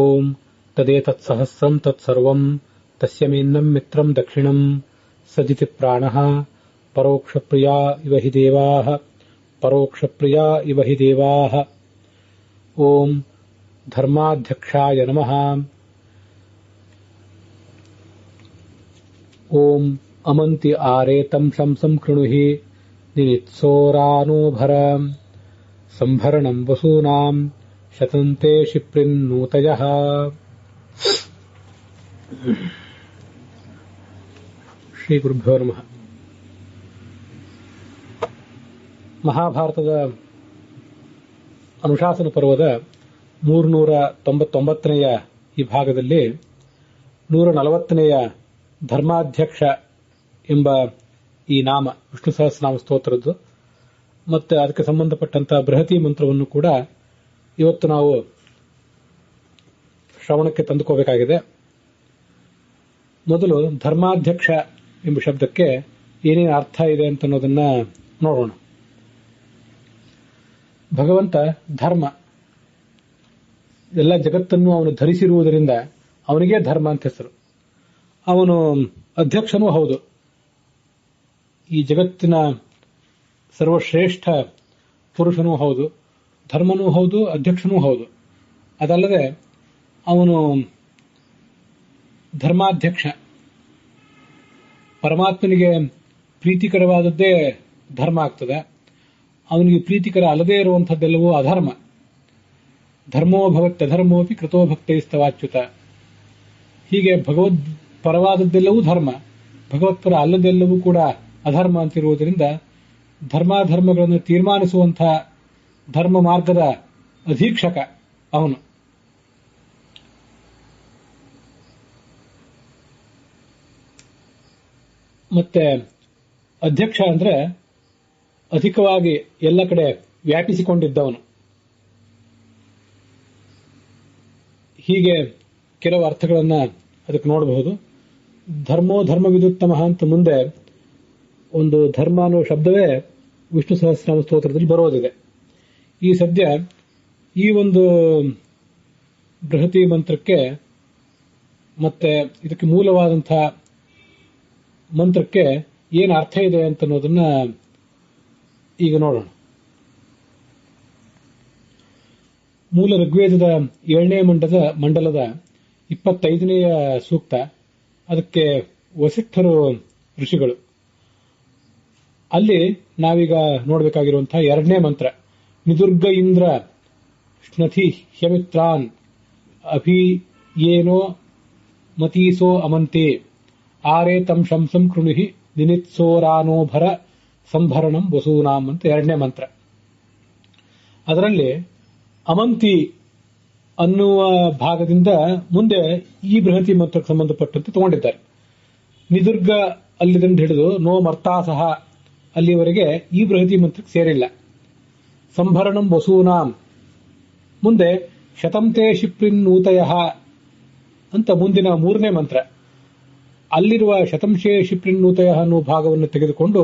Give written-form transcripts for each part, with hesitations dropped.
ಓಂ ತದೇತತ್ಸಹಸ್ರಂ ತತ್ಸರ್ವಂ ತಸ್ಯಮೇನ್ನಂ ಮಿತ್ರಂ ದಕ್ಷಿಣಂ ಸಜಿತಿ ಪ್ರಾಣಃ ಪರೋಕ್ಷಪ್ರಿಯಾ ಇವ ಹಿ ದೇವಾಃ ಪರೋಕ್ಷಪ್ರಿಯಾ ಇವ ಹಿ ದೇವಾಃ. ಓಂ ಧರ್ಮಾಧ್ಯಕ್ಷಾಯ ನಮಃ. ಓಂ ಅಮಂತಿ ಆರೇತಂ ಶಂಸಂ ಕೃಣುಹಿ ನಿನಿತ್ಸೋರಾನೋಭರ ಸಂಭರಣಂ ವಸೂನಾಂ ಶತಂತೆ ಶಿಪ್ರಿನ್ನೂತಯಃ. ಶ್ರೀ ಗುರುಭ್ಯೋ ನಮಃ. ಮಹಾಭಾರತದ ಅನುಶಾಸನ ಪರ್ವದ 399ನೆಯ ಈ ಭಾಗದಲ್ಲಿ 140ನೆಯ ಧರ್ಮಾಧ್ಯಕ್ಷ ಎಂಬ ಈ ನಾಮ ವಿಷ್ಣು ಸಹಸ್ರನಾಮ ಸ್ತೋತ್ರದ್ದು ಮತ್ತು ಅದಕ್ಕೆ ಸಂಬಂಧಪಟ್ಟಂತಹ ಬೃಹತಿ ಮಂತ್ರವನ್ನು ಕೂಡ ಇವತ್ತು ನಾವು ಶ್ರವಣಕ್ಕೆ ತಂದುಕೋಬೇಕಾಗಿದೆ. ಮೊದಲು ಧರ್ಮಾಧ್ಯಕ್ಷ ಎಂಬ ಶಬ್ದಕ್ಕೆ ಏನೇನು ಅರ್ಥ ಇದೆ ಅಂತ ಅನ್ನೋದನ್ನ ನೋಡೋಣ. ಭಗವಂತ ಧರ್ಮ, ಎಲ್ಲ ಜಗತ್ತನ್ನು ಅವನು ಧರಿಸಿರುವುದರಿಂದ ಅವನಿಗೆ ಧರ್ಮ ಅಂತ ಹೆಸರು. ಅವನು ಅಧ್ಯಕ್ಷನೂ ಹೌದು, ಈ ಜಗತ್ತಿನ ಸರ್ವಶ್ರೇಷ್ಠ ಪುರುಷನೂ ಹೌದು, ಧರ್ಮನೂ ಹೌದು, ಅಧ್ಯಕ್ಷನೂ ಹೌದು. ಅದಲ್ಲದೆ ಅವನು ಧರ್ಮಾಧ್ಯಕ್ಷ. ಪರಮಾತ್ಮನಿಗೆ ಪ್ರೀತಿಕರವಾದದ್ದೇ ಧರ್ಮ ಆಗ್ತದೆ, ಅವನಿಗೆ ಪ್ರೀತಿಕರ ಅಲ್ಲದೇ ಇರುವಂಥದ್ದೆಲ್ಲವೂ ಅಧರ್ಮ. ಧರ್ಮೋ ಭವತ್ಯಧರ್ಮೋಪಿ ಕೃತೋ ಭಕ್ತೈಸ್ತವಾಚ್ಯುತ. ಹೀಗೆ ಭಗವದ್ ಪರವಾದದ್ದೆಲ್ಲವೂ ಧರ್ಮ, ಭಗವತ್ಪರ ಅಲ್ಲದೆಲ್ಲವೂ ಕೂಡ ಅಧರ್ಮ ಅಂತಿರುವುದರಿಂದ ಧರ್ಮಾಧರ್ಮಗಳನ್ನು ತೀರ್ಮಾನಿಸುವಂತಹ ಧರ್ಮ ಮಾರ್ಗದ ಅಧೀಕ್ಷಕ ಅವನು. ಮತ್ತೆ ಅಧ್ಯಕ್ಷ ಅಂದ್ರೆ ಅಧಿಕವಾಗಿ ಎಲ್ಲ ಕಡೆ ವ್ಯಾಪಿಸಿಕೊಂಡಿದ್ದವನು. ಹೀಗೆ ಕೆಲವು ಅರ್ಥಗಳನ್ನ ಅದಕ್ಕೆ ನೋಡಬಹುದು. ಧರ್ಮೋ ಧರ್ಮ ವಿದುತ್ತಮ ಅಂತ ಮುಂದೆ ಒಂದು ಧರ್ಮ ಅನ್ನೋ ಶಬ್ದವೇ ವಿಷ್ಣು ಸಹಸ್ರನಾಮ ಸ್ತೋತ್ರದಲ್ಲಿ ಬರೋದಿದೆ. ಈ ಸದ್ಯ ಈ ಒಂದು ಬೃಹತಿ ಮಂತ್ರಕ್ಕೆ ಮತ್ತೆ ಇದಕ್ಕೆ ಮೂಲವಾದಂತಹ ಮಂತ್ರಕ್ಕೆ ಏನು ಅರ್ಥ ಇದೆ ಅಂತ ಅನ್ನೋದನ್ನ ಈಗ ನೋಡೋಣ. ಮೂಲ ಋಗ್ವೇದದ 7ನೇ ಮಂಡಲದ 25ನೆಯ ಸೂಕ್ತ, ಅದಕ್ಕೆ ವಸಿಷ್ಠರು ಋಷಿಗಳು. ಅಲ್ಲಿ ನಾವೀಗ ನೋಡಬೇಕಾಗಿರುವಂತಹ 2ನೇ ಮಂತ್ರ, ನಿದುರ್ಗ ಇಂದ್ರ ಶ್ನಥಿ ಹ್ಯಮಿತ್ರಾನ್ ಅಭಿಯೇನೋ ಮತೀಸೋ ಅಮಂತೆ ಆರೇ ತಂ ಶಂಸಂ ಕೃಣುಹಿ ನಿನಿತ್ಸೋರಾನೋಭರ ಸಂಭರಣಂ ವಸೂನಾಂ ಅಂತ 2ನೇ ಮಂತ್ರ. ಅದರಲ್ಲಿ ಅಮಂತಿ ಅನ್ನುವ ಭಾಗದಿಂದ ಮುಂದೆ ಈ ಬೃಹತಿ ಮಂತ್ರಕ್ಕೆ ಸಂಬಂಧಪಟ್ಟಂತೆ ತಗೊಂಡಿದ್ದಾರೆ. ನಿದುರ್ಗ ಅಲ್ಲಿಂದ ಹಿಡಿದು ನೋ ಮರ್ತಾಸಹ ಅಲ್ಲಿವರೆಗೆ ಈ ಬೃಹತಿ ಮಂತ್ರಕ್ಕೆ ಸೇರಿಲ್ಲ. ಸಂಭರಣಂ ವಸೂನಾಂ ಮುಂದೆ ಶತಂತೆ ಶಿಪ್ರಿನ್ನೂತಯ ಅಂತ ಮುಂದಿನ 3ನೇ ಮಂತ್ರ. ಅಲ್ಲಿರುವ ಶತಂಶೇ ಶಿಪ್ರಿನ್ನೂತಯ ಅನ್ನುವ ಭಾಗವನ್ನು ತೆಗೆದುಕೊಂಡು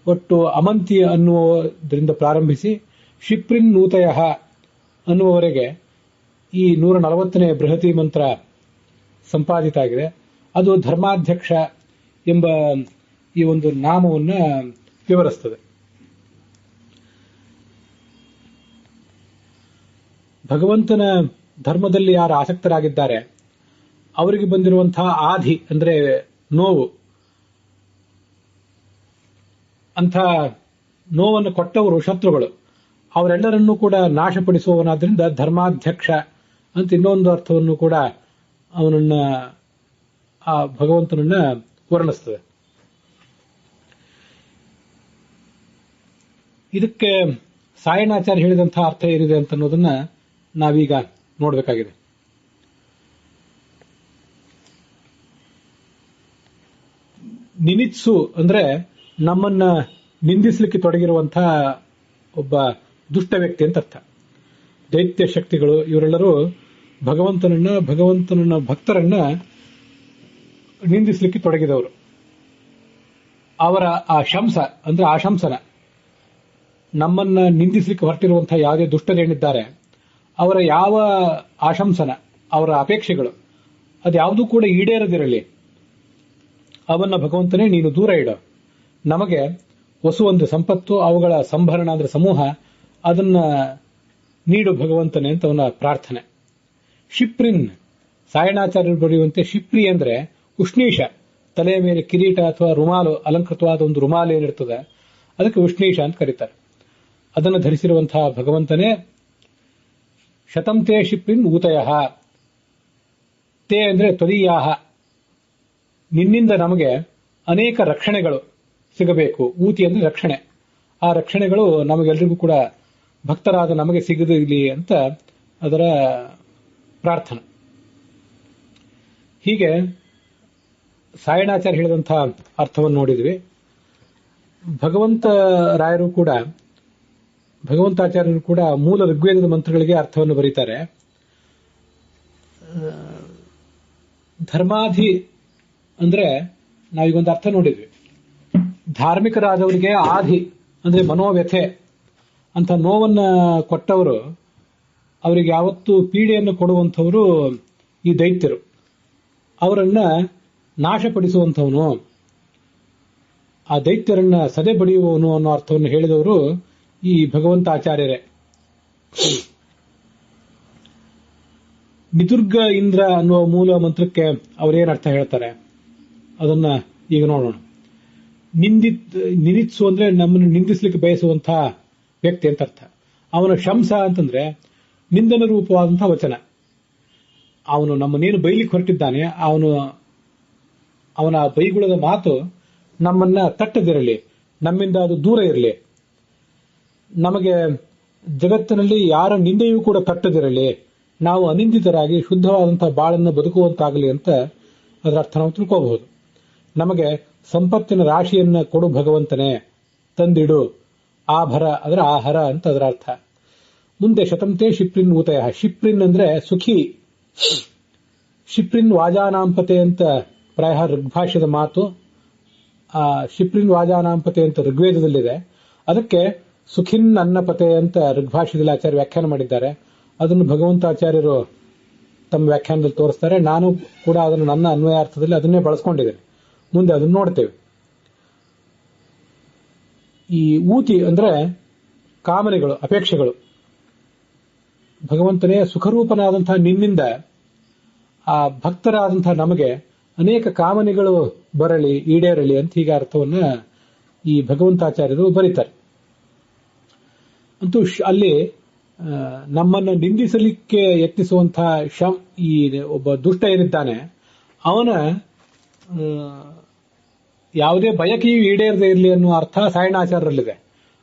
ಒಟ್ಟು ಅಮಂತಿ ಅನ್ನುವುದರಿಂದ ಪ್ರಾರಂಭಿಸಿ ಶಿಪ್ರಿನ್ನೂತಯ ಅನ್ನುವವರೆಗೆ ಈ 140ನೇ ಬೃಹತಿ ಮಂತ್ರ ಸಂಪಾದಿತ ಆಗಿದೆ. ಅದು ಧರ್ಮಾಧ್ಯಕ್ಷ ಎಂಬ ಈ ಒಂದು ನಾಮವನ್ನು ವಿವರಿಸುತ್ತದೆ. ಭಗವಂತನ ಧರ್ಮದಲ್ಲಿ ಯಾರು ಆಸಕ್ತರಾಗಿದ್ದಾರೆ ಅವರಿಗೆ ಬಂದಿರುವಂತಹ ಆಧಿ ಅಂದ್ರೆ ನೋವು, ಅಂಥ ನೋವನ್ನು ಕೊಟ್ಟವರು ಶತ್ರುಗಳು, ಅವರೆಲ್ಲರನ್ನೂ ಕೂಡ ನಾಶಪಡಿಸುವವನಾದ್ರಿಂದ ಧರ್ಮಾಧ್ಯಕ್ಷ ಅಂತ ಇನ್ನೊಂದು ಅರ್ಥವನ್ನು ಕೂಡ ಅವನನ್ನ ಆ ಭಗವಂತನನ್ನ ವರ್ಣಿಸ್ತದೆ. ಇದಕ್ಕೆ ಸಾಯಣಾಚಾರ್ಯ ಹೇಳಿದಂತಹ ಅರ್ಥ ಏನಿದೆ ಅಂತ ಅನ್ನೋದನ್ನ ನಾವೀಗ ನೋಡಬೇಕಾಗಿದೆ. ನಿನಿತ್ಸು ಅಂದ್ರೆ ನಮ್ಮನ್ನ ನಿಂದಿಸಲಿಕ್ಕೆ ತೊಡಗಿರುವಂತಹ ಒಬ್ಬ ದುಷ್ಟ ವ್ಯಕ್ತಿ ಅಂತ ಅರ್ಥ. ದೈತ್ಯ ಶಕ್ತಿಗಳು ಇವರೆಲ್ಲರೂ ಭಗವಂತನನ್ನ ಭಕ್ತರನ್ನ ನಿಂದಿಸಲಿಕ್ಕೆ ತೊಡಗಿದವರು. ಅವರ ಆ ಶಂಸ ಅಂದ್ರೆ ಆಶಂಸನ, ನಮ್ಮನ್ನ ನಿಂದಿಸಲಿಕ್ಕೆ ಹೊರಟಿರುವಂತಹ ಯಾವುದೇ ದುಷ್ಟರೇನಿದ್ದಾರೆ ಅವರ ಯಾವ ಆಶಂಸನ ಅವರ ಅಪೇಕ್ಷೆಗಳು ಅದ್ಯಾವುದೂ ಕೂಡ ಈಡೇರದಿರಲಿ, ಅವನ್ನ ಭಗವಂತನೇ ನೀನು ದೂರ ಇಡು. ನಮಗೆ ವಸುವಂದ್ರೆ ಸಂಪತ್ತು, ಅವುಗಳ ಸಂಭರಣ ಅಂದ್ರೆ ಸಮೂಹ, ಅದನ್ನ ನೀಡು ಭಗವಂತನೇ ಅಂತ ಅವನ ಪ್ರಾರ್ಥನೆ. ಶಿಪ್ರಿನ್, ಸಾಯಣಾಚಾರ್ಯರು ಬರೆಯುವಂತೆ ಶಿಪ್ರಿ ಅಂದ್ರೆ ಉಷ್ಣೀಷ, ತಲೆಯ ಮೇಲೆ ಕಿರೀಟ ಅಥವಾ ರುಮಾಲು, ಅಲಂಕೃತವಾದ ಒಂದು ರುಮಾಲು ಏನಿರ್ತದೆ ಅದಕ್ಕೆ ಉಷ್ಣೀಷ ಅಂತ ಕರೀತಾರೆ. ಅದನ್ನು ಧರಿಸಿರುವಂತಹ ಭಗವಂತನೇ ಶತಂತೆ ಶಿಪ್ರಿನ್ ಊತಯ, ತೇ ಅಂದ್ರೆ ತ್ವದೀಯಾಹ, ನಿನ್ನಿಂದ ನಮಗೆ ಅನೇಕ ರಕ್ಷಣೆಗಳು ಸಿಗಬೇಕು. ಊತಿ ಅಂದ್ರೆ ರಕ್ಷಣೆ, ಆ ರಕ್ಷಣೆಗಳು ನಮಗೆಲ್ಲರಿಗೂ ಕೂಡ ಭಕ್ತರಾದ ನಮಗೆ ಸಿಗದಿರಲಿ ಅಂತ ಅದರ ಪ್ರಾರ್ಥನೆ. ಹೀಗೆ ಸಾಯಣಾಚಾರ್ಯ ಹೇಳಿದಂತಹ ಅರ್ಥವನ್ನು ನೋಡಿದ್ವಿ. ಭಗವಂತಾಚಾರ್ಯರು ಕೂಡ ಮೂಲ ಋಗ್ವೇದದ ಮಂತ್ರಗಳಿಗೆ ಅರ್ಥವನ್ನು ಬರೀತಾರೆ. ಧರ್ಮಾಧಿ ಅಂದ್ರೆ ನಾವೀಗೊಂದು ಅರ್ಥ ನೋಡಿದ್ವಿ. ಧಾರ್ಮಿಕರಾದವರಿಗೆ ಆಧಿ ಅಂದ್ರೆ ಮನೋವ್ಯಥೆ ಅಂತ ನೋವನ್ನ ಕೊಟ್ಟವರು, ಅವರಿಗೆ ಯಾವತ್ತೂ ಪೀಡೆಯನ್ನು ಕೊಡುವಂಥವರು ಈ ದೈತ್ಯರು. ಅವರನ್ನ ನಾಶಪಡಿಸುವಂಥವನು, ಆ ದೈತ್ಯರನ್ನ ಸದೆ ಬಡಿಯುವವನು ಅನ್ನೋ ಅರ್ಥವನ್ನು ಹೇಳಿದವರು ಈ ಭಗವಂತಾಚಾರ್ಯರೇ. ನಿದುರ್ಗ ಇಂದ್ರ ಅನ್ನುವ ಮೂಲ ಮಂತ್ರಕ್ಕೆ ಅವರೇನು ಅರ್ಥ ಹೇಳ್ತಾರೆ ಅದನ್ನ ಈಗ ನೋಡೋಣ. ನಿನಿತ್ಸು ಅಂದ್ರೆ ನಮ್ಮನ್ನು ನಿಂದಿಸಲಿಕ್ಕೆ ಬಯಸುವಂತಹ ವ್ಯಕ್ತಿ ಅಂತ ಅರ್ಥ. ಅವನ ಶಂಸ ಅಂತಂದ್ರೆ ನಿಂದನ ರೂಪವಾದಂತಹ ವಚನ. ಅವನು ನಮ್ಮನ್ನೇನು ಬೈಲಿಕ್ಕೆ ಹೊರಟಿದ್ದಾನೆ, ಅವನ ಬೈಗುಳದ ಮಾತು ನಮ್ಮನ್ನ ತಟ್ಟದಿರಲಿ, ನಮ್ಮಿಂದ ಅದು ದೂರ ಇರಲಿ, ನಮಗೆ ಜಗತ್ತಿನಲ್ಲಿ ಯಾರ ನಿಂದೆಯೂ ಕೂಡ ತಟ್ಟದಿರಲಿ, ನಾವು ಅನಿಂದಿತರಾಗಿ ಶುದ್ಧವಾದಂತಹ ಬಾಳನ್ನು ಬದುಕುವಂತಾಗಲಿ ಅಂತ ಅದರ ಅರ್ಥ ನಾವು ತಿಳ್ಕೋಬಹುದು. ನಮಗೆ ಸಂಪತ್ತಿನ ರಾಶಿಯನ್ನ ಕೊಡು ಭಗವಂತನೇ, ತಂದಿಡು, ಆಭರ ಅದರ ಆಹಾರ ಅಂತ ಅದರ ಅರ್ಥ. ಮುಂದೆ ಶತಂತೆ ಶಿಪ್ರಿನ್ ಊತಯ, ಶಿಪ್ರಿನ್ ಅಂದ್ರೆ ಸುಖಿ, ಶಿಪ್ರಿನ್ ವಾಜಾನಾಂಪತೆ ಅಂತ ಪ್ರಾಯ ಋಗ್ಭಾಷ್ಯದ ಮಾತು. ಆ ಶಿಪ್ರಿನ್ ವಾಜಾನಾಂಪತೆ ಅಂತ ಋಗ್ವೇದದಲ್ಲಿದೆ, ಅದಕ್ಕೆ ಸುಖಿನ್ ಅನ್ನಪತೆ ಅಂತ ಋಗ್ಭಾಷ್ಯದಲ್ಲಿ ಆಚಾರ್ಯ ವ್ಯಾಖ್ಯಾನ ಮಾಡಿದ್ದಾರೆ. ಅದನ್ನು ಭಗವಂತಾಚಾರ್ಯರು ತಮ್ಮ ವ್ಯಾಖ್ಯಾನದಲ್ಲಿ ತೋರಿಸ್ತಾರೆ. ನಾನು ಕೂಡ ಅದನ್ನು ನನ್ನ ಅನ್ವಯಾರ್ಥದಲ್ಲಿ ಅದನ್ನೇ ಬಳಸ್ಕೊಂಡಿದ್ದೇನೆ. ಮುಂದೆ ಅದನ್ನು ನೋಡ್ತೇವೆ. ಈ ಊತಿ ಅಂದ್ರೆ ಕಾಮನೆಗಳು, ಅಪೇಕ್ಷೆಗಳು. ಭಗವಂತನೇ ಸುಖರೂಪನಾದಂತಹ ನಿನ್ನಿಂದ ಆ ಭಕ್ತರಾದಂತಹ ನಮಗೆ ಅನೇಕ ಕಾಮನೆಗಳು ಬರಲಿ, ಈಡೇರಲಿ ಅಂತ ಹೀಗೆ ಅರ್ಥವನ್ನ ಈ ಭಗವಂತಾಚಾರ್ಯರು ಬರೀತಾರೆ. ಅಂತೂ ಅಲ್ಲಿ ನಮ್ಮನ್ನು ನಿಂದಿಸಲಿಕ್ಕೆ ಯತ್ನಿಸುವಂತಹ ಈ ಒಬ್ಬ ದುಷ್ಟ ಏನಿದ್ದಾನೆ ಅವನ ಯಾವುದೇ ಬಯಕೆಯೂ ಈಡೇರದೇ ಇರಲಿ ಅನ್ನುವ ಅರ್ಥ ಸಾಯಣಾಚಾರ್ಯರಲ್ಲಿದೆ.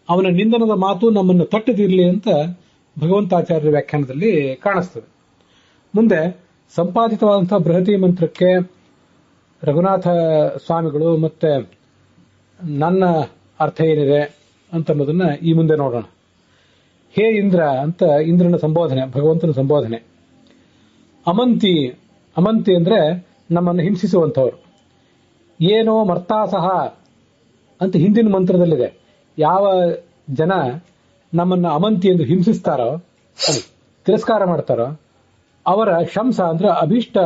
ಅವನ ನಿಂದನದ ಮಾತು ನಮ್ಮನ್ನು ತಟ್ಟದಿರಲಿ ಅಂತ ಭಗವಂತಾಚಾರ್ಯರ ವ್ಯಾಖ್ಯಾನದಲ್ಲಿ ಕಾಣಿಸ್ತದೆ. ಮುಂದೆ ಸಂಪಾದಿತವಾದಂತಹ ಬೃಹತಿ ಮಂತ್ರಕ್ಕೆ ರಘುನಾಥ ಸ್ವಾಮಿಗಳು ಮತ್ತೆ ನನ್ನ ಅರ್ಥ ಏನಿದೆ ಅಂತನ್ನೋದನ್ನ ಈ ಮುಂದೆ ನೋಡೋಣ. ಹೇ ಇಂದ್ರ ಅಂತ ಇಂದ್ರನ ಸಂಬೋಧನೆ, ಭಗವಂತನ ಸಂಬೋಧನೆ. ಅಮಂತಿ, ಅಮಂತಿ ಅಂದ್ರೆ ನಮ್ಮನ್ನು ಹಿಂಸಿಸುವಂಥವ್ರು. ಏನೋ ಮರ್ತಾಸಹ ಅಂತ ಹಿಂದಿನ ಮಂತ್ರದಲ್ಲಿದೆ. ಯಾವ ಜನ ನಮ್ಮನ್ನು ಅಮಂತಿ ಎಂದು ಹಿಂಸಿಸ್ತಾರೋ, ತಿರಸ್ಕಾರ ಮಾಡ್ತಾರೋ ಅವರ ಶಂಸ ಅಂದ್ರೆ ಅಭೀಷ್ಟ,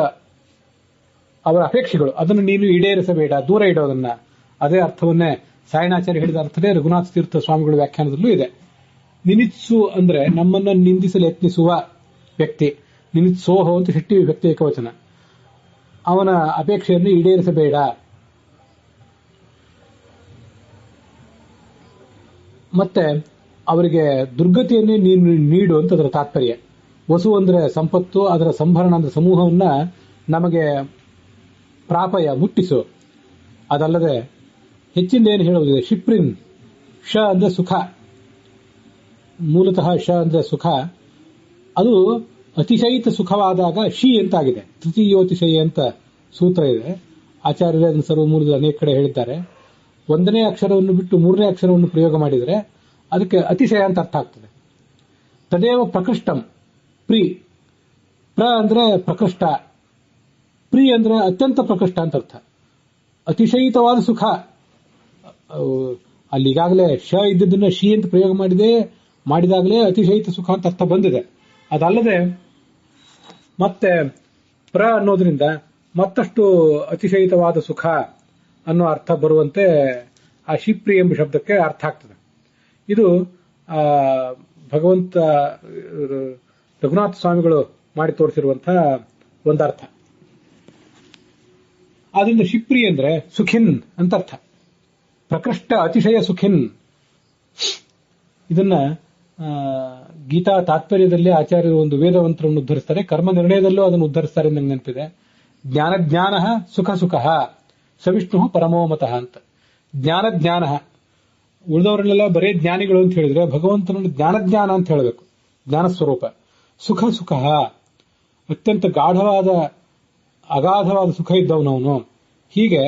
ಅವರ ಅಪೇಕ್ಷೆಗಳು, ಅದನ್ನು ನೀನು ಈಡೇರಿಸಬೇಡ, ದೂರ ಇಡೋದನ್ನ. ಅದೇ ಅರ್ಥವನ್ನೇ ಸಾಯಣಾಚಾರ್ಯ ಹೇಳಿದ ಅರ್ಥನೇ ರಘುನಾಥ ತೀರ್ಥ ಸ್ವಾಮಿಗಳ ವ್ಯಾಖ್ಯಾನದಲ್ಲೂ ಇದೆ. ನಿನಿತ್ಸು ಅಂದ್ರೆ ನಮ್ಮನ್ನ ನಿಂದಿಸಲು ಯತ್ನಿಸುವ ವ್ಯಕ್ತಿ. ನಿನಿತ್ಸೋಹೋ ಅಂತ ಶೆಟ್ಟಿ ವ್ಯಕ್ತಿ ಏಕವಚನ. ಅವನ ಅಪೇಕ್ಷೆಯನ್ನು ಈಡೇರಿಸಬೇಡ. ಮತ್ತೆ ಅವರಿಗೆ ದುರ್ಗತಿಯನ್ನೇ ನೀನು ನೀಡು ಅಂತ ಅದರ ತಾತ್ಪರ್ಯ. ವಸು ಅಂದ್ರೆ ಸಂಪತ್ತು, ಅದರ ಸಂಭರಣ ಅಂದ್ರೆ ಸಮೂಹವನ್ನ ನಮಗೆ ಪ್ರಾಪಯ ಮುಟ್ಟಿಸು. ಅದಲ್ಲದೆ ಹೆಚ್ಚಿನ ಏನು ಹೇಳುವುದಿದೆ. ಶಿಪ್ರಿನ್, ಶ ಅಂದ್ರೆ ಸುಖ, ಮೂಲತಃ ಶ ಅಂದ್ರೆ ಸುಖ. ಅದು ಅತಿಶಯಿತ ಸುಖವಾದಾಗ ಶಿ ಅಂತಾಗಿದೆ. ತೃತೀಯೋತಿಶಯ ಅಂತ ಸೂತ್ರ ಇದೆ. ಆಚಾರ್ಯರೇ ಅದನ್ನು ಸರ್ವಮೂಲದಲ್ಲಿ ಅನೇಕ ಕಡೆ ಹೇಳಿದ್ದಾರೆ. ಒಂದನೇ ಅಕ್ಷರವನ್ನು ಬಿಟ್ಟು ಮೂರನೇ ಅಕ್ಷರವನ್ನು ಪ್ರಯೋಗ ಮಾಡಿದರೆ ಅದಕ್ಕೆ ಅತಿಶಯ ಅಂತ ಅರ್ಥ ಆಗ್ತದೆ. ತದೇವ ಪ್ರಕೃಷ್ಟಂ, ಪ್ರಿ, ಪ್ರ ಅಂದ್ರೆ ಪ್ರಕೃಷ್ಟ, ಪ್ರಿ ಅಂದ್ರೆ ಅತ್ಯಂತ ಪ್ರಕೃಷ್ಟ ಅಂತ ಅರ್ಥ. ಅತಿಶಯಿತವಾದ ಸುಖ. ಅಲ್ಲಿ ಈಗಾಗಲೇ ಶ ಇದ್ದದನ್ನ ಶಿ ಅಂತ ಪ್ರಯೋಗ ಮಾಡಿದಾಗಲೇ ಅತಿಶಯಿತ ಸುಖ ಅಂತ ಅರ್ಥ ಬಂದಿದೆ. ಅದಲ್ಲದೆ ಮತ್ತೆ ಅನ್ನೋದ್ರಿಂದ ಮತ್ತಷ್ಟು ಅತಿಶಯಿತವಾದ ಸುಖ ಅನ್ನೋ ಅರ್ಥ ಬರುವಂತೆ ಆ ಶಿಪ್ರಿ ಎಂಬ ಶಬ್ದಕ್ಕೆ ಅರ್ಥ ಆಗ್ತದೆ. ಇದು ಭಗವಂತ ರಘುನಾಥ ಸ್ವಾಮಿಗಳು ಮಾಡಿ ತೋರಿಸಿರುವಂತಹ ಒಂದರ್ಥ. ಆದ್ರಿಂದ ಶಿಪ್ರಿ ಅಂದ್ರೆ ಸುಖಿನ್ ಅಂತ ಅರ್ಥ. ಪ್ರಕೃಷ್ಟ ಅತಿಶಯ ಸುಖಿನ್. ಇದನ್ನ ಗೀತಾ ತಾತ್ಪರ್ಯದಲ್ಲಿ ಆಚಾರ್ಯರು ಒಂದು ವೇದವಂತರನ್ನು ಉದ್ಧರಿಸ್ತಾರೆ, ಕರ್ಮ ನಿರ್ಣಯದಲ್ಲೂ ಅದನ್ನು ಉದ್ಧರಿಸ್ತಾರೆ ನಂಗೆ ನೆನಪಿದೆ. ಜ್ಞಾನ ಸುಖ ಸುಖ ಸವಿಷ್ಣು ಪರಮೋಮತಃ ಅಂತ. ಜ್ಞಾನ ಉಳಿದವರನ್ನೆಲ್ಲ ಬರೇ ಜ್ಞಾನಿಗಳು ಅಂತ ಹೇಳಿದ್ರೆ ಭಗವಂತನನ್ನು ಜ್ಞಾನ ಅಂತ ಹೇಳಬೇಕು, ಜ್ಞಾನ ಸ್ವರೂಪ. ಸುಖ ಅತ್ಯಂತ ಅಗಾಧವಾದ ಸುಖ ಇದ್ದವನವನು. ಹೀಗೆ